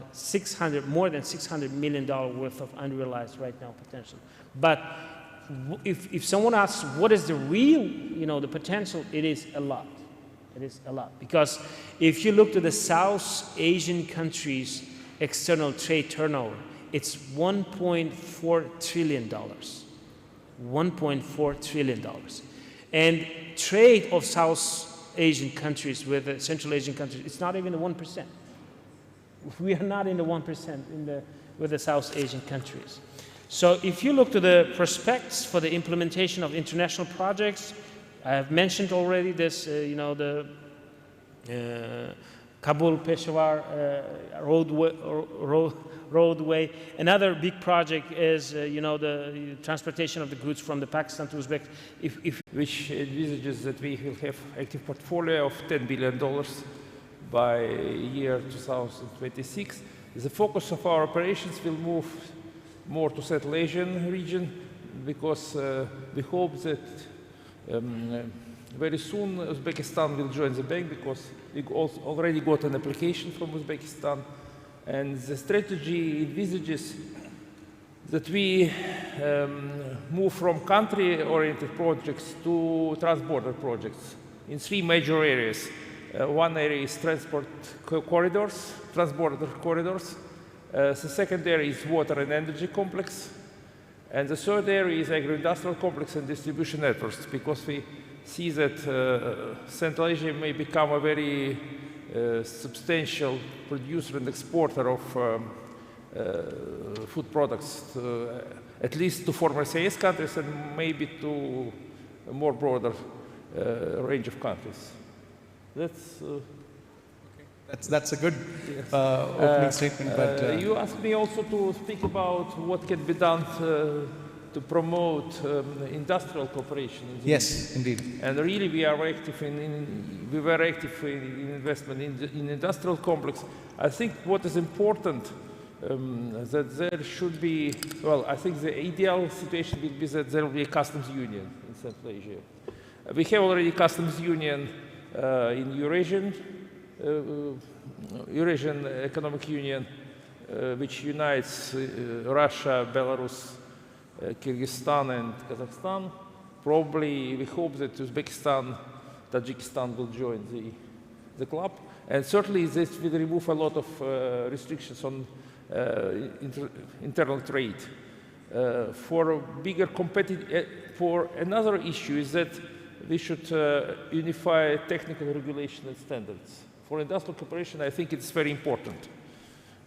more than $600 million worth of unrealized right now potential. But if someone asks what is the real, the potential, it is a lot. It is a lot. Because if you look to the South Asian countries' external trade turnover, it's $1.4 trillion. $1.4 trillion. And trade of South Asian countries with the Central Asian countries, it's not even the 1%. We are not in the 1% with the South Asian countries. So if you look to the prospects for the implementation of international projects, I have mentioned already this, the Kabul-Peshawar roadway. Another big project is, the transportation of the goods from the Pakistan to Uzbekistan. Which envisages that we will have active portfolio of $10 billion by year 2026. The focus of our operations will move more to Central Asian region, because we hope that very soon Uzbekistan will join the bank, because we already got an application from Uzbekistan. And the strategy envisages that we move from country-oriented projects to transborder projects in three major areas. One area is transport corridors, transborder corridors. The second area is water and energy complex. And the third area is agro-industrial complex and distribution networks, because we see that Central Asia may become a very substantial producer and exporter of food products, at least to former CIS countries and maybe to more broader range of countries. That's That's a good opening statement. But you asked me also to speak about what can be done to promote industrial cooperation. yes, indeed. And really, we are active we were active in investment in industrial complex. I think what is important that there should be, well, I think the ideal situation will be that there will be a customs union in Central Asia. We have already customs union in Eurasian Economic Union, which unites Russia, Belarus, Kyrgyzstan and Kazakhstan. Probably we hope that Uzbekistan, Tajikistan will join the club. And certainly this will remove a lot of restrictions on internal trade. For another issue is that we should unify technical regulation and standards. For industrial cooperation, I think it's very important.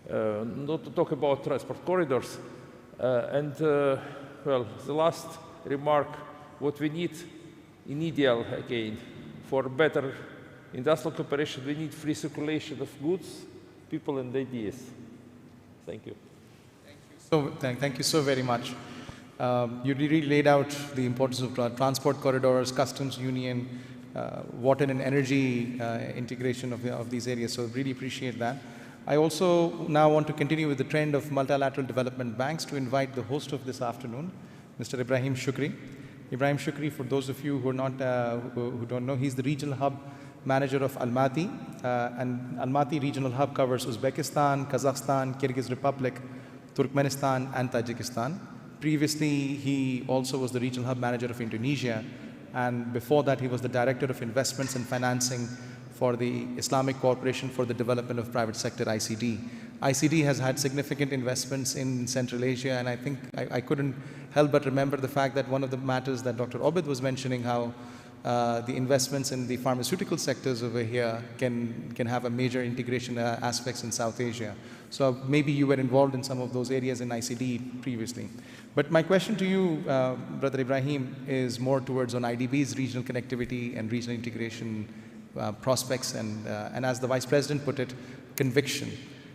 Not to talk about transport corridors. Well, the last remark, what we need in ideal, again, for better industrial cooperation, we need free circulation of goods, people, and ideas. Thank you. Thank you so very much. You really laid out the importance of transport corridors, customs union, water and energy integration of these areas, so really appreciate that. I also now want to continue with the trend of multilateral development banks to invite the host of this afternoon, Mr. Ibrahim Shukri. Ibrahim Shukri, for those of you who are not, who don't know, he's the regional hub manager of Almaty, and Almaty regional hub covers Uzbekistan, Kazakhstan, Kyrgyz Republic, Turkmenistan, and Tajikistan. Previously, he also was the regional hub manager of Indonesia, and before that, he was the director of investments and financing for the Islamic Corporation for the Development of Private Sector, ICD. ICD has had significant investments in Central Asia, and I think I couldn't help but remember the fact that one of the matters that Dr. Obid was mentioning, how the investments in the pharmaceutical sectors over here can have a major integration aspects in South Asia. So maybe you were involved in some of those areas in ICD previously. But my question to you, Brother Ibrahim, is more towards on IDB's regional connectivity and regional integration prospects and as the Vice President put it, conviction.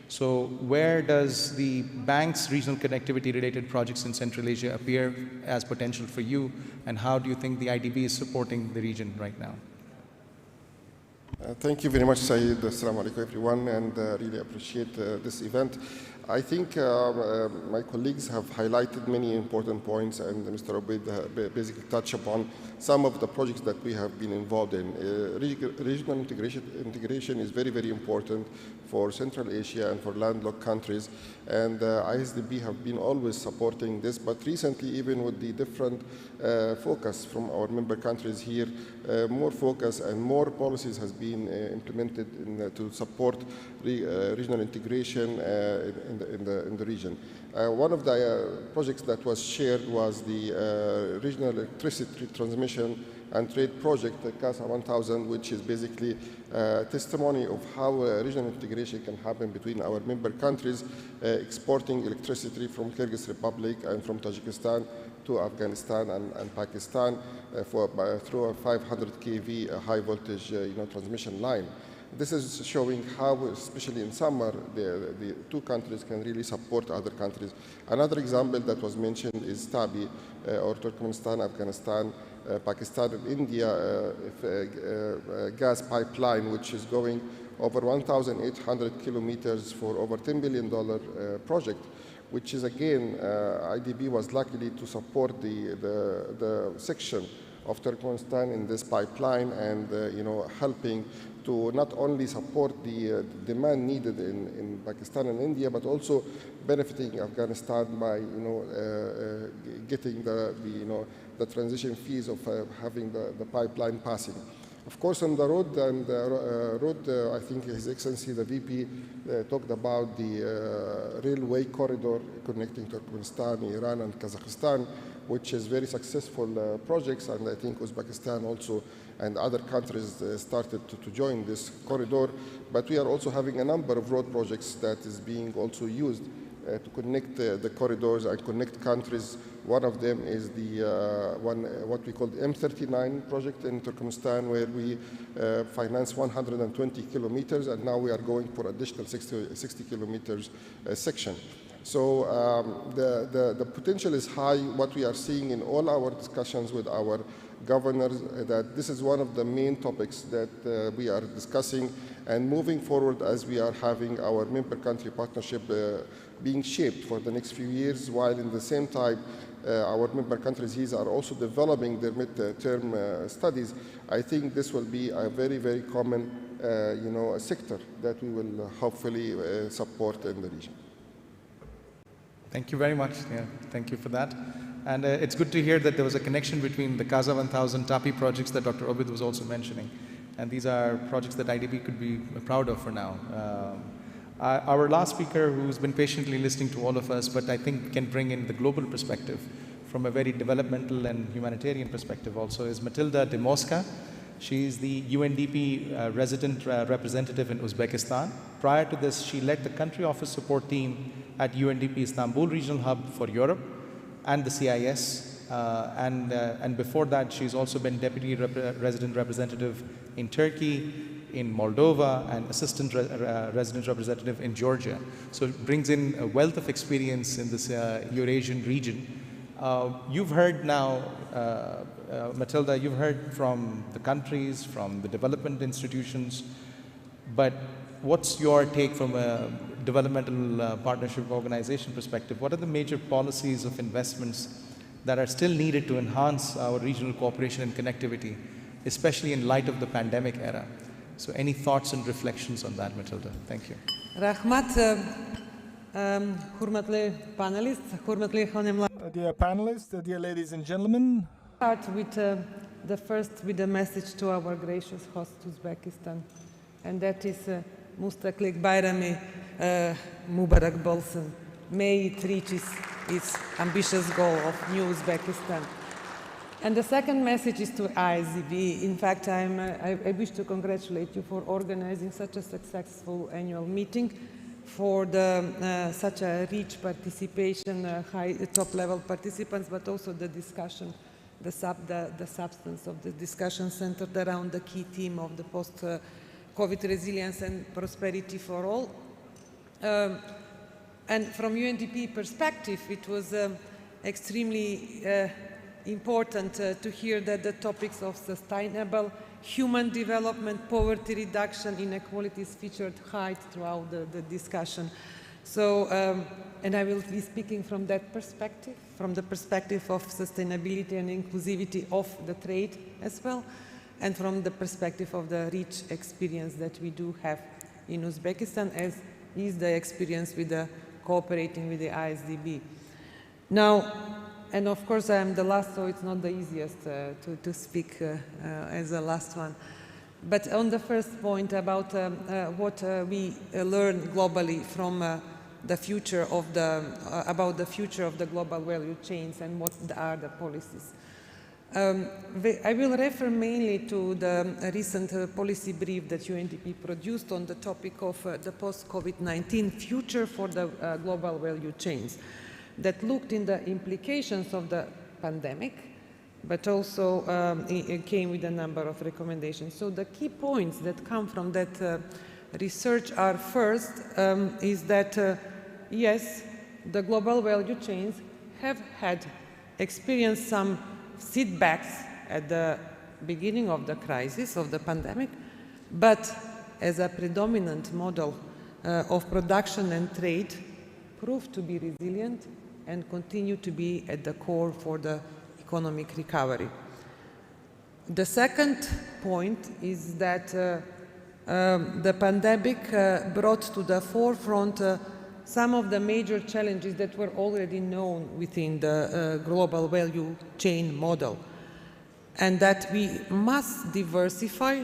So where does the bank's regional connectivity related projects in Central Asia appear as potential for you, and how do you think the IDB is supporting the region right now? Thank you very much, Saeed. Assalamu alaikum, everyone, and really appreciate this event. I think my colleagues have highlighted many important points, and Mr. Obaid basically touched upon some of the projects that we have been involved in. Regional integration is very, very important for Central Asia and for landlocked countries, and ISDB have been always supporting this, but recently, even with the different focus from our member countries here, more focus and more policies has been implemented to support regional integration in the region. One of the projects that was shared was the Regional Electricity Transmission and Trade Project, CASA 1000, which is basically a testimony of how regional integration can happen between our member countries, exporting electricity from Kyrgyz Republic and from Tajikistan to Afghanistan and Pakistan through a 500 kV high voltage transmission line. This is showing how, especially in summer, the two countries can really support other countries. Another example that was mentioned is TABI, or Turkmenistan, Afghanistan, Pakistan, and India gas pipeline, which is going over 1,800 kilometers for over $10 billion project, which is again, IDB was lucky to support the section of Turkmenistan in this pipeline, and helping to not only support the demand needed in Pakistan and India, but also benefiting Afghanistan by getting the transition fees of having the pipeline passing. Of course, on the road, I think His Excellency the VP talked about the railway corridor connecting Turkmenistan, Iran, and Kazakhstan, which is very successful projects, and I think Uzbekistan also and other countries started to join this corridor. But we are also having a number of road projects that is being also used to connect the corridors and connect countries. One of them is the what we call the M39 project in Turkmenistan, where we finance 120 kilometers, and now we are going for additional 60 kilometers section. So the potential is high. What we are seeing in all our discussions with our governors, that this is one of the main topics that we are discussing and moving forward as we are having our member country partnership being shaped for the next few years, while in the same time our member countries are also developing their mid-term studies. I think this will be a very, very common sector that we will hopefully support in the region. Thank you very much. Yeah, thank you for that. And it's good to hear that there was a connection between the Kaza 1000 TAPI projects that Dr. Obid was also mentioning. And these are projects that IDB could be proud of for now. Our last speaker, who's been patiently listening to all of us, but I think can bring in the global perspective from a very developmental and humanitarian perspective also, is Matilda De Mosca. She is the UNDP resident representative in Uzbekistan. Prior to this, she led the country office support team at UNDP Istanbul Regional Hub for Europe and the CIS. And before that, she's also been deputy resident representative in Turkey, in Moldova, and assistant resident representative in Georgia. So it brings in a wealth of experience in this Eurasian region. You've heard now, Matilda, you've heard from the countries, from the development institutions, but what's your take from a developmental partnership organization perspective? What are the major policies of investments that are still needed to enhance our regional cooperation and connectivity, especially in light of the pandemic era? So any thoughts and reflections on that, Matilda? Thank you. Rahmat, hurmatli panelists, hurmatli xonim. Dear panelists, dear ladies and gentlemen. Start with the message to our gracious host, Uzbekistan, and that is Mustaklik Bayrami Mubarak Bolson. May it reaches its ambitious goal of new Uzbekistan. And the second message is to IsDB. In fact, I wish to congratulate you for organizing such a successful annual meeting, for such a rich participation, high top-level participants, but also the discussion, the substance of the discussion centered around the key theme of the post-COVID resilience and prosperity for all. And from UNDP perspective, it was extremely important to hear that the topics of sustainable human development, poverty reduction, inequalities featured high throughout the discussion. So, and I will be speaking from that perspective, from the perspective of sustainability and inclusivity of the trade as well, and from the perspective of the rich experience that we do have in Uzbekistan, as is the experience with cooperating with the IsDB. Now, and of course I am the last, so it's not the easiest to speak as the last one. But on the first point about what we learn globally from the future of about the future of the global value chains and what are the policies. I will refer mainly to the recent policy brief that UNDP produced on the topic of the post-COVID-19 future for the global value chains, that looked in the implications of the pandemic, but also it came with a number of recommendations. So the key points that come from that research are, first, is that yes, the global value chains have experienced some setbacks at the beginning of the crisis, of the pandemic, but as a predominant model of production and trade, proved to be resilient and continue to be at the core for the economic recovery. The second point is that the pandemic brought to the forefront some of the major challenges that were already known within the global value chain model, and that we must diversify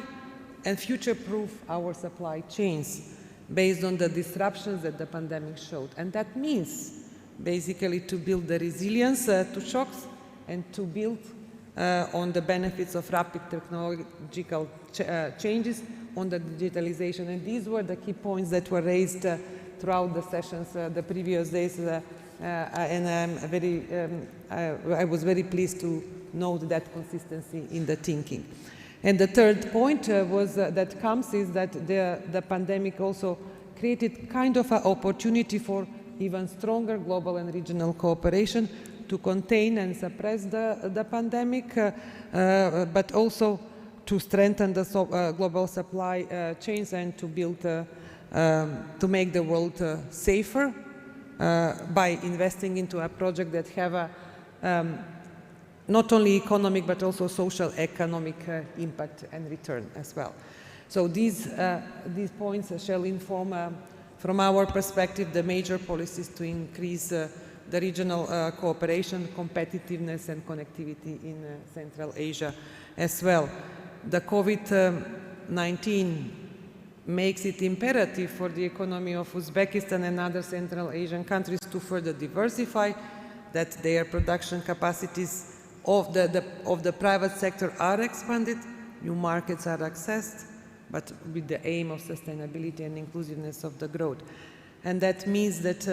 and future-proof our supply chains based on the disruptions that the pandemic showed. And that means basically to build the resilience to shocks and to build on the benefits of rapid technological changes, on the digitalization. And these were the key points that were raised throughout the sessions the previous days, and I was very pleased to note that consistency in the thinking. And the third point that comes is that the pandemic also created kind of an opportunity for even stronger global and regional cooperation to contain and suppress the pandemic, but also to strengthen the global supply chains and to build, to make the world safer by investing into a project that have a not only economic but also social economic impact and return as well. So these points shall inform, from our perspective, the major policies to increase the regional cooperation, competitiveness and connectivity in Central Asia as well. The COVID-19 makes it imperative for the economy of Uzbekistan and other Central Asian countries to further diversify, that their production capacities of the private sector are expanded, new markets are accessed, but with the aim of sustainability and inclusiveness of the growth. And that means that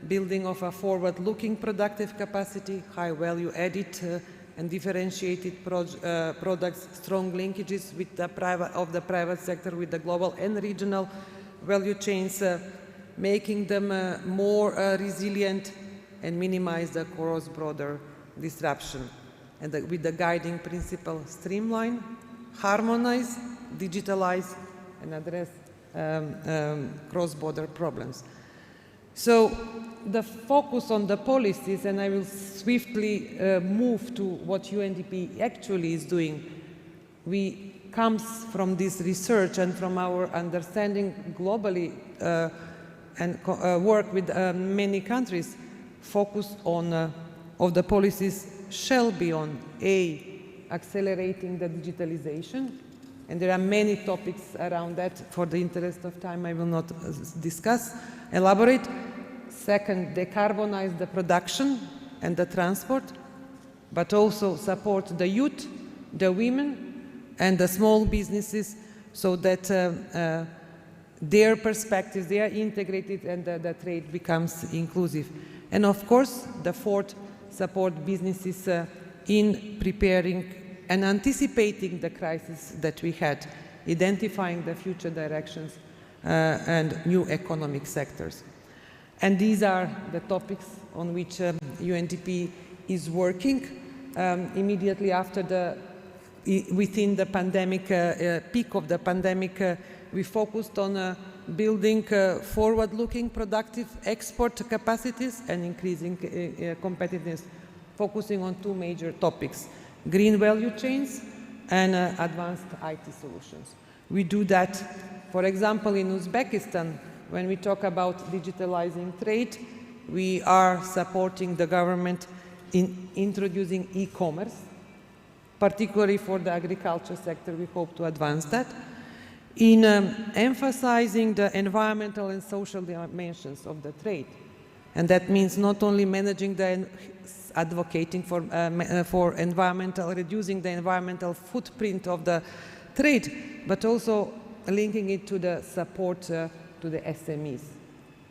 building of a forward-looking productive capacity, high value added and differentiated products, strong linkages with the private sector with the global and regional value chains, making them more resilient and minimize the cross-border disruption. And with the guiding principle, streamline, harmonize, digitalize, and address cross-border problems. So the focus on the policies, and I will swiftly move to what UNDP actually is doing, comes from this research and from our understanding globally and work with many countries. Focus on of the policies shall be on accelerating the digitalization, and there are many topics around that. For the interest of time, I will not elaborate. Second, decarbonize the production and the transport, but also support the youth, the women, and the small businesses so that their perspectives, they are integrated and the trade becomes inclusive. And of course, the fourth, support businesses in preparing and anticipating the crisis that we had, identifying the future directions and new economic sectors. And these are the topics on which UNDP is working. Immediately after within the pandemic, peak of the pandemic, we focused on building forward-looking productive export capacities and increasing competitiveness, focusing on two major topics: green value chains and advanced IT solutions. We do that, for example, in Uzbekistan. When we talk about digitalizing trade, we are supporting the government in introducing e-commerce, particularly for the agriculture sector. We hope to advance that. In emphasizing the environmental and social dimensions of the trade. And that means not only managing advocating for environmental, reducing the environmental footprint of the trade, but also linking it to the support to the SMEs,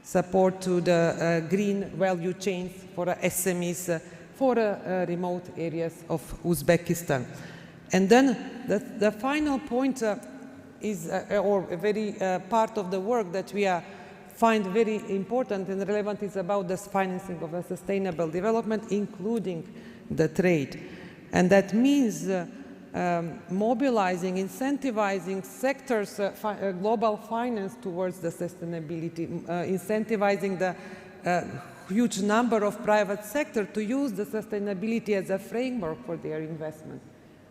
support to the green value chains for SMEs for remote areas of Uzbekistan. And then the final point is, or a very part of the work that we find very important and relevant, is about the financing of a sustainable development, including the trade. And that means mobilizing, incentivizing sectors, global finance towards the sustainability, incentivizing the huge number of private sector to use the sustainability as a framework for their investment.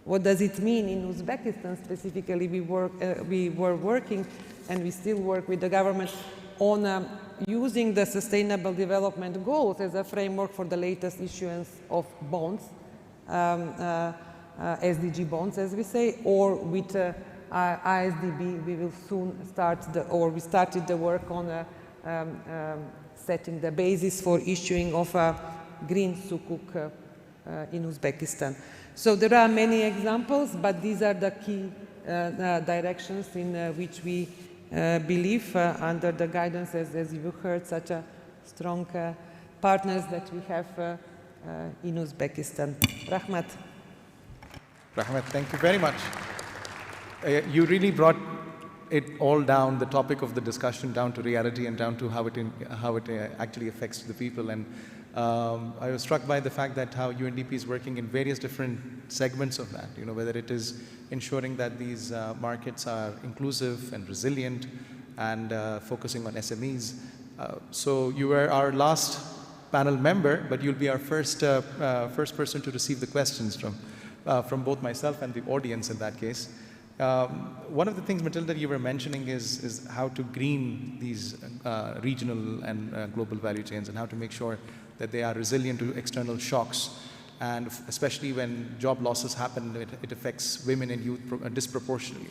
What does it mean in Uzbekistan specifically? We were working, and we still work with the government on using the Sustainable Development Goals as a framework for the latest issuance of bonds, SDG bonds, as we say, or with IsDB, we will soon start we started the work on setting the basis for issuing of a green sukuk in Uzbekistan. So there are many examples, but these are the key directions in which we believe under the guidance, as you heard, such a strong partners that we have in Uzbekistan. Rahmat. Rahmat, thank you very much. You really brought it all down, the topic of the discussion, down to reality and down to how it actually affects the people. And I was struck by the fact that how UNDP is working in various different segments of that, whether it is ensuring that these markets are inclusive and resilient and focusing on SMEs. So you were our last panel member, but you'll be our first person to receive the questions from both myself and the audience in that case. One of the things, Matilda, you were mentioning is how to green these regional and global value chains and how to make sure that they are resilient to external shocks. And especially when job losses happen, it affects women and youth disproportionately.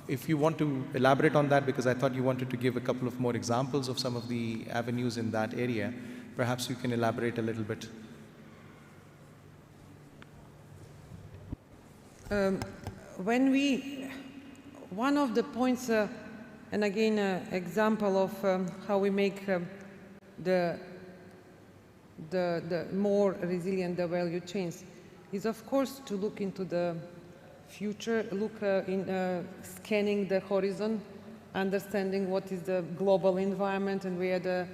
If you want to elaborate on that, because I thought you wanted to give a couple of more examples of some of the avenues in that area, perhaps you can elaborate a little bit. One of the points, and again, example of how we make the more resilient the value chains is, of course, to look into the future, look in scanning the horizon, understanding what is the global environment and where the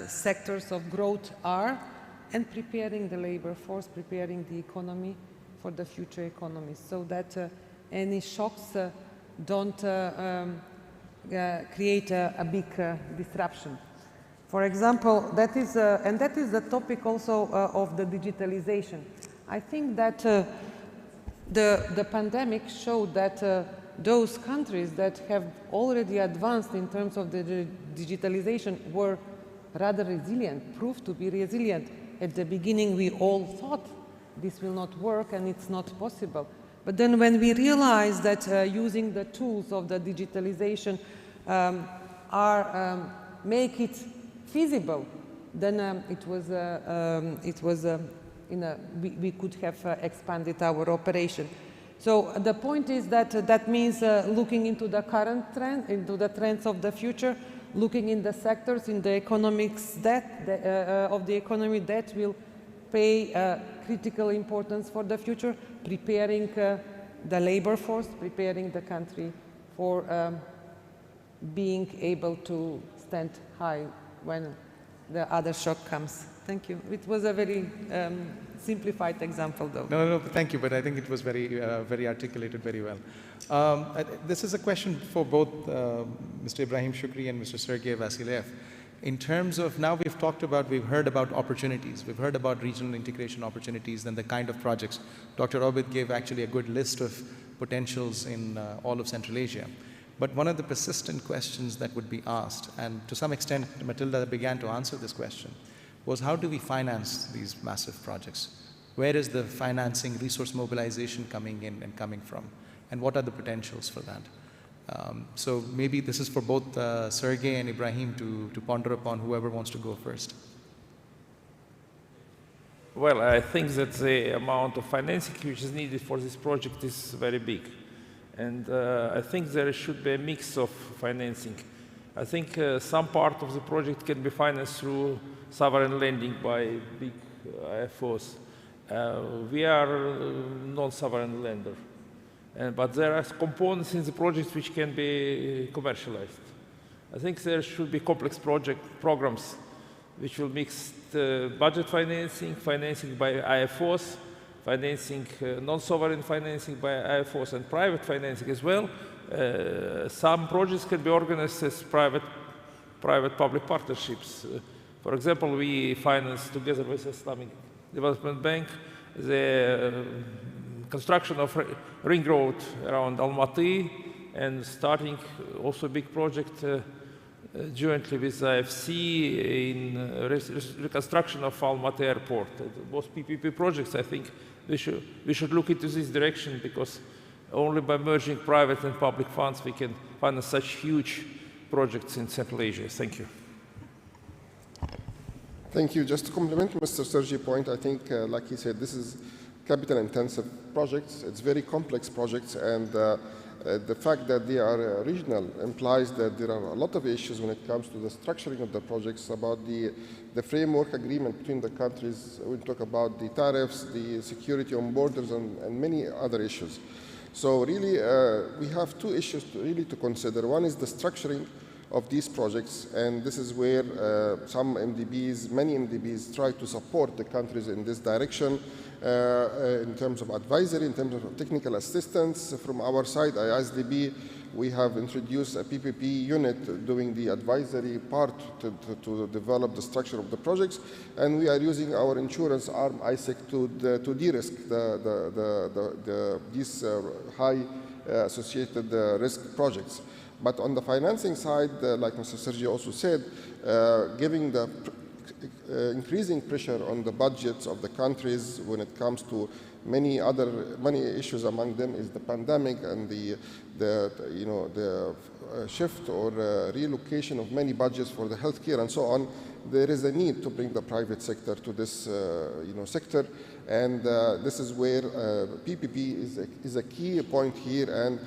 sectors of growth are, and preparing the labor force, preparing the economy for the future economies, so that any shocks don't create a big disruption. For example, that is the topic also of the digitalization. I think that the pandemic showed that those countries that have already advanced in terms of the digitalization were rather resilient, proved to be resilient. At the beginning, we all thought this will not work and it's not possible. But then when we realized that using the tools of the digitalization make it feasible, then we could have expanded our operation. So the point is that that means looking into the current trend, into the trends of the future, looking in the sectors, in the economics of the economy that will pay critical importance for the future, preparing the labor force, preparing the country for being able to stand high when the other shock comes. Thank you. It was a very simplified example, though. No, thank you, but I think it was very articulated very well. This is a question for both Mr. Ibrahim Shukri and Mr. Sergey Vasilyev. In terms of, now we've heard about opportunities, we've heard about regional integration opportunities and the kind of projects. Dr. Obid gave actually a good list of potentials in all of Central Asia. But one of the persistent questions that would be asked, and to some extent Matilda began to answer this question, was how do we finance these massive projects? Where is the financing, resource mobilization coming in and coming from? And what are the potentials for that? So maybe this is for both Sergey and Ibrahim to ponder upon, whoever wants to go first. Well, I think that the amount of financing which is needed for this project is very big. And I think there should be a mix of financing. I think some part of the project can be financed through sovereign lending by big IFOs. We are a non-sovereign lender. But there are components in the project which can be commercialized. I think there should be complex programs which will mix budget financing, financing by IFOs, financing, non-sovereign financing by IFOs, and private financing as well. Some projects can be organized as private-public partnerships. For example, we financed together with the Islamic Development Bank the construction of ring road around Almaty, and starting also a big project jointly with IFC in reconstruction of Almaty airport. Both PPP projects, I think we should look into this direction, because only by merging private and public funds we can finance such huge projects in Central Asia. Thank you. Thank you. Just to complement Mr. Sergey's point, I think, like he said, this is capital-intensive projects. It's very complex projects, and the fact that they are regional implies that there are a lot of issues when it comes to the structuring of the projects, about the framework agreement between the countries. We talk about the tariffs, the security on borders, and many other issues. So really, we have two issues to consider. One is the structuring of these projects, and this is where many MDBs try to support the countries in this direction in terms of advisory, in terms of technical assistance. From our side, IsDB, we have introduced a PPP unit doing the advisory part to develop the structure of the projects, and we are using our insurance arm, ISEC, to de-risk these high associated risk projects. But on the financing side, like Mr. Sergio also said, giving the increasing pressure on the budgets of the countries when it comes to many issues. Among them is the pandemic and the shift or relocation of many budgets for the healthcare and so on. There is a need to bring the private sector to this sector, and this is where PPP is a key point here, and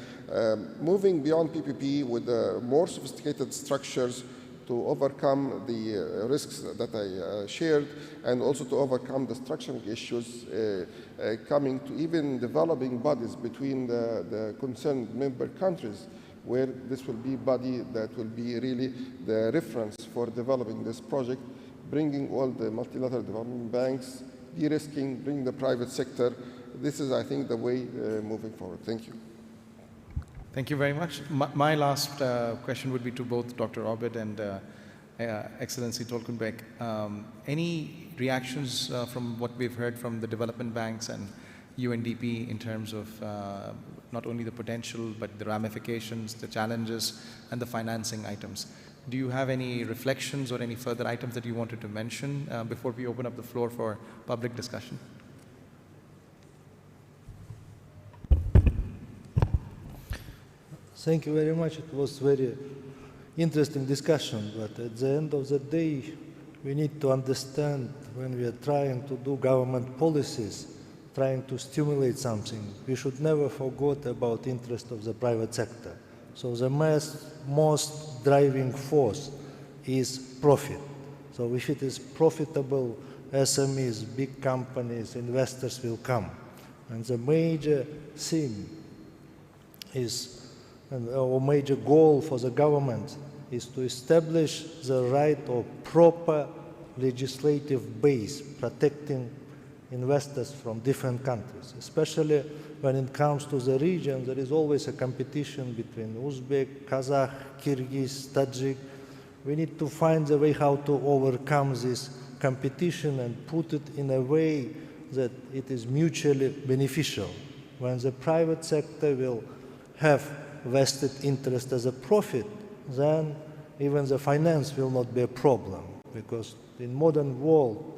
moving beyond PPP with more sophisticated structures to overcome the risks that I shared, and also to overcome the structuring issues, coming to even developing bodies between the concerned member countries, where this will be a body that will be really the reference for developing this project, bringing all the multilateral development banks, de-risking, bringing the private sector. This is, I think, the way moving forward. Thank you. Thank you very much. My last question would be to both Dr. Obed and Excellency Tolkunbek. Any reactions from what we've heard from the development banks and UNDP in terms of not only the potential, but the ramifications, the challenges, and the financing items? Do you have any reflections or any further items that you wanted to mention before we open up the floor for public discussion? Thank you very much. It was very interesting discussion, but at the end of the day, we need to understand when we are trying to do government policies, trying to stimulate something, we should never forget about interest of the private sector. So the most driving force is profit. So if it is profitable, SMEs, big companies, investors will come. And the major thing is, or major goal for the government is to establish the right of proper legislative base protecting investors from different countries. Especially when it comes to the region, there is always a competition between Uzbek, Kazakh, Kyrgyz, Tajik. We need to find a way how to overcome this competition and put it in a way that it is mutually beneficial. When the private sector will have vested interest as a profit, then even the finance will not be a problem, because in modern world,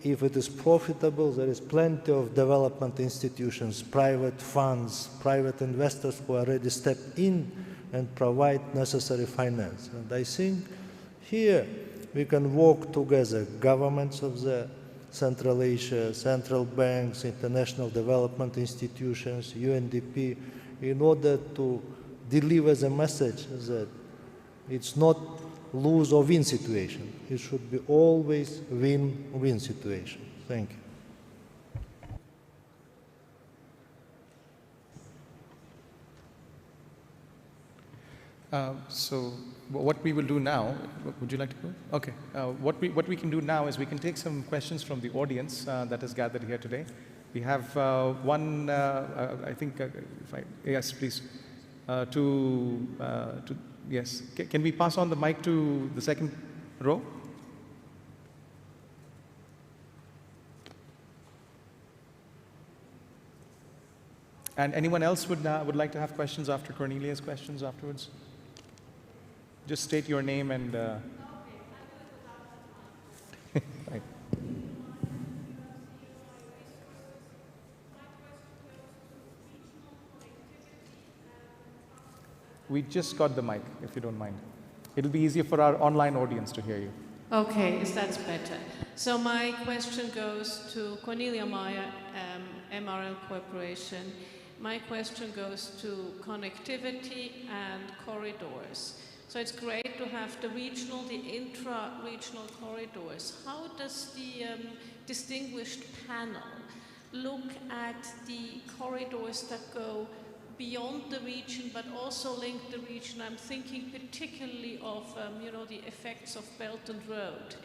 if it is profitable, there is plenty of development institutions, private funds, private investors who already step in and provide necessary finance. And I think here we can work together, governments of the Central Asia, central banks, international development institutions, UNDP, in order to deliver the message that it's not lose or win situation. It should be always win-win situation. Thank you. So what we will do now, would you like to go? Okay. What we can do now is we can take some questions from the audience that is gathered here today. We have one, I think, yes, please. Yes, can we pass on the mic to the second row? And anyone else would like to have questions after Cornelia's questions afterwards? Just state your name and. Right. We just got the mic, if you don't mind. It'll be easier for our online audience to hear you. Okay, that's better. So my question goes to Cornelia Meyer, MRL Corporation. My question goes to connectivity and corridors. So it's great to have the regional, the intra-regional corridors. How does the distinguished panel look at the corridors that go beyond the region but also link the region? I'm thinking particularly of the effects of Belt and Road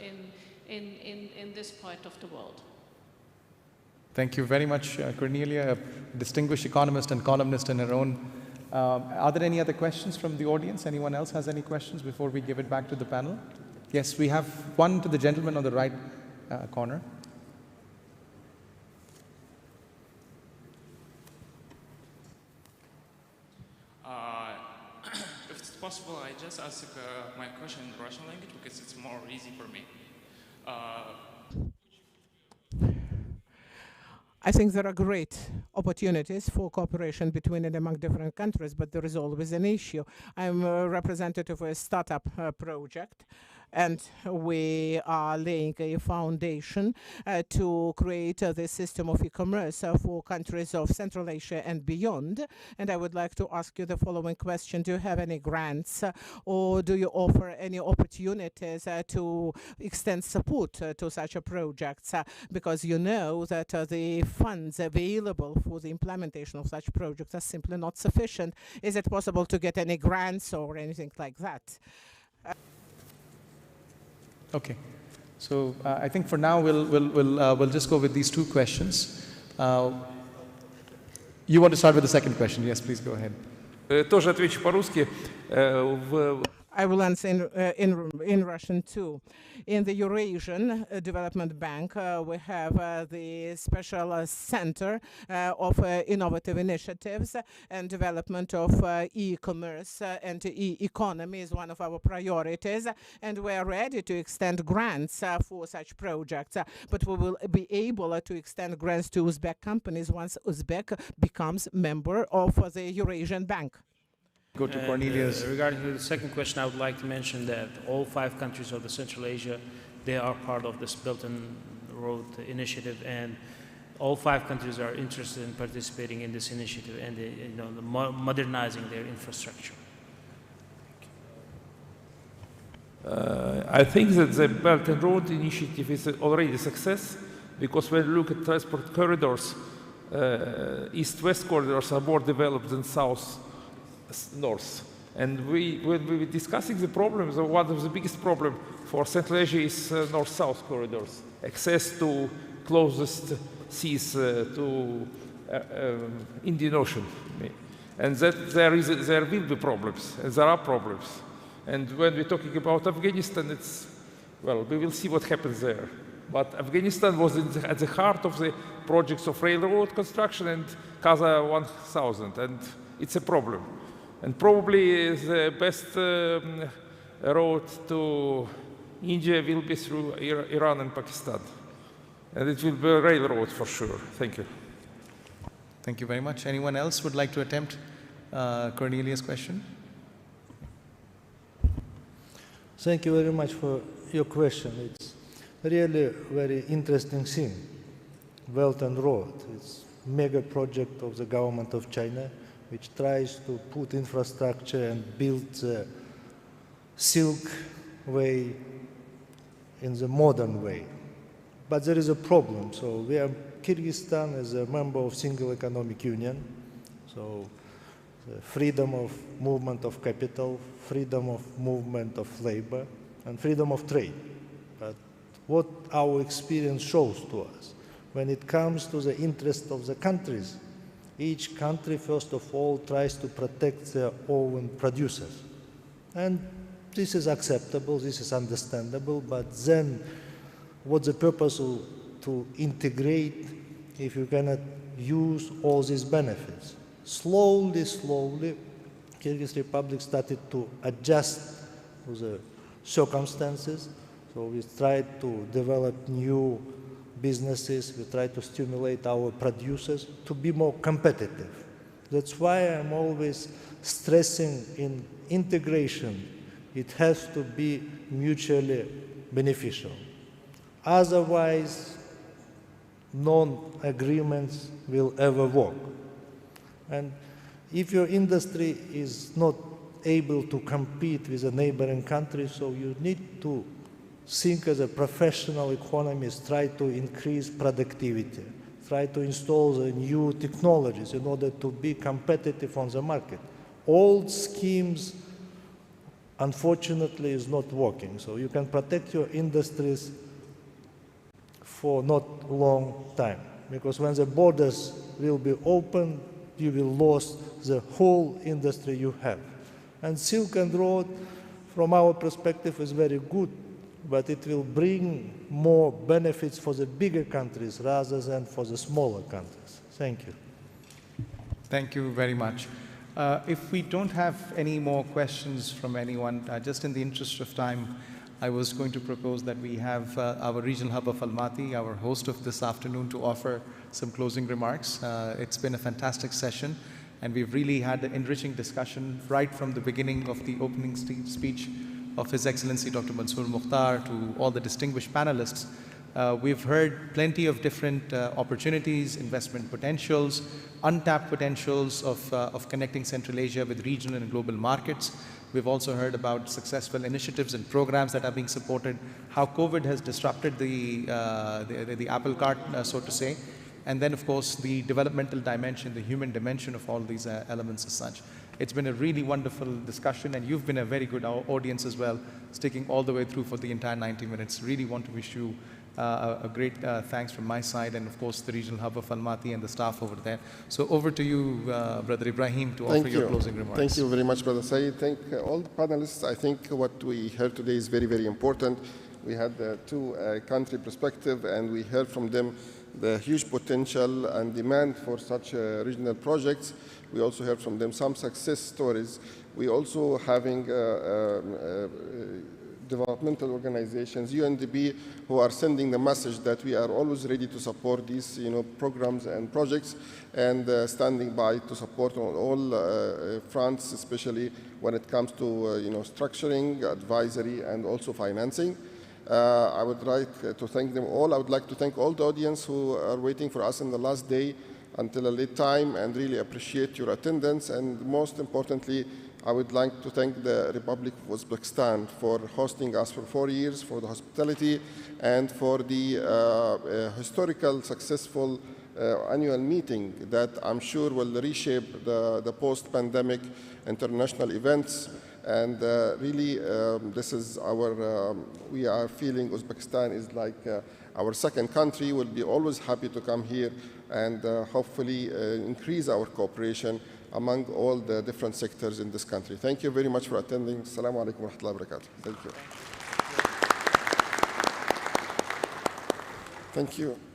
in this part of the world. Thank you very much, Cornelia, a distinguished economist and columnist in her own. Are there any other questions from the audience? Anyone else has any questions before we give it back to the panel? Yes, we have one to the gentleman on the right corner. If it's possible, I just ask my question in Russian language because it's more easy for me. I think there are great opportunities for cooperation between and among different countries, but there is always an issue. I'm a representative of a startup project, and we are laying a foundation to create this system of e-commerce for countries of Central Asia and beyond. And I would like to ask you the following question. Do you have any grants or do you offer any opportunities to extend support to such a projects? Because you know that the funds available for the implementation of such projects are simply not sufficient. Is it possible to get any grants or anything like that? Okay, so I think for now we'll just go with these two questions. You want to start with the second question? Yes, please go ahead. Тоже отвечу по-русски. I will answer in Russian too. In the Eurasian Development Bank, we have the special center of innovative initiatives and development of e-commerce and e-economy is one of our priorities, and we are ready to extend grants for such projects. But we will be able to extend grants to Uzbek companies once Uzbek becomes member of the Eurasian Bank. Go to Cornelia's. Regarding the second question, I would like to mention that all 5 countries of the Central Asia, they are part of this Belt and Road initiative, and all 5 countries are interested in participating in this initiative and modernizing their infrastructure. I think that the Belt and Road initiative is already a success because when you look at transport corridors, east-west corridors are more developed than south-north. And when we were discussing the problems, one of the biggest problems for Central Asia is north-south corridors, access to closest seas to Indian Ocean. And that there will be problems, and there are problems. And when we're talking about Afghanistan, we will see what happens there. But Afghanistan was at the heart of the projects of railroad construction and Kaza 1000, and it's a problem. And probably the best road to India will be through Iran and Pakistan. And it will be a railroad for sure. Thank you. Thank you very much. Anyone else would like to attempt Cornelia's question? Thank you very much for your question. It's really a very interesting thing. Belt and Road. It's a mega project of the government of China, which tries to put infrastructure and build the Silk Way in the modern way. But there is a problem. So Kyrgyzstan is a member of Single Economic Union. So the freedom of movement of capital, freedom of movement of labor, and freedom of trade. But what our experience shows to us, when it comes to the interest of the countries, each country, first of all, tries to protect their own producers. And this is acceptable, this is understandable, but then what's the purpose to integrate if you cannot use all these benefits? Slowly, Kyrgyz Republic started to adjust to the circumstances. So we tried to develop new businesses, we try to stimulate our producers to be more competitive. That's why I'm always stressing in integration, it has to be mutually beneficial. Otherwise, non-agreements will ever work. And if your industry is not able to compete with a neighboring country, so you need to think as a professional economist, try to increase productivity, try to install the new technologies in order to be competitive on the market. Old schemes, unfortunately, is not working. So you can protect your industries for not long time, because when the borders will be open, you will lose the whole industry you have. And Silk Road, from our perspective, is very good, but it will bring more benefits for the bigger countries rather than for the smaller countries. Thank you. Thank you very much. If we don't have any more questions from anyone, just in the interest of time, I was going to propose that we have our regional hub of Almaty, our host of this afternoon, to offer some closing remarks. It's been a fantastic session, and we've really had an enriching discussion right from the beginning of the opening speech of His Excellency Dr. Mansour Mukhtar to all the distinguished panelists. We've heard plenty of different opportunities, investment potentials, untapped potentials of connecting Central Asia with regional and global markets. We've also heard about successful initiatives and programs that are being supported, how COVID has disrupted the apple cart, so to say, and then, of course, the developmental dimension, the human dimension of all these elements as such. It's been a really wonderful discussion, and you've been a very good audience as well, sticking all the way through for the entire 90 minutes. Really want to wish you a great thanks from my side, and of course the regional hub of Almaty and the staff over there. So over to you, Brother Ibrahim, to offer your closing remarks. Thank you very much, Brother Saeed. Thank all the panelists. I think what we heard today is very, very important. We had the two country perspective, and we heard from them the huge potential and demand for such regional projects. We also heard from them some success stories. We also having developmental organizations, UNDP, who are sending the message that we are always ready to support these programs and projects, and standing by to support on all fronts, especially when it comes to structuring, advisory, and also financing. I would like to thank them all. I would like to thank all the audience who are waiting for us in the last day until a late time, and really appreciate your attendance. And most importantly, I would like to thank the Republic of Uzbekistan for hosting us for 4 years, for the hospitality, and for the historical, successful annual meeting that I'm sure will reshape the post-pandemic international events. And really, this is our, we are feeling Uzbekistan is like our second country. We'll be always happy to come here and hopefully increase our cooperation among all the different sectors in this country. Thank you very much for attending. Assalamu alaikum wa rahmatullahi wa barakatuh. Thank you. Thank you.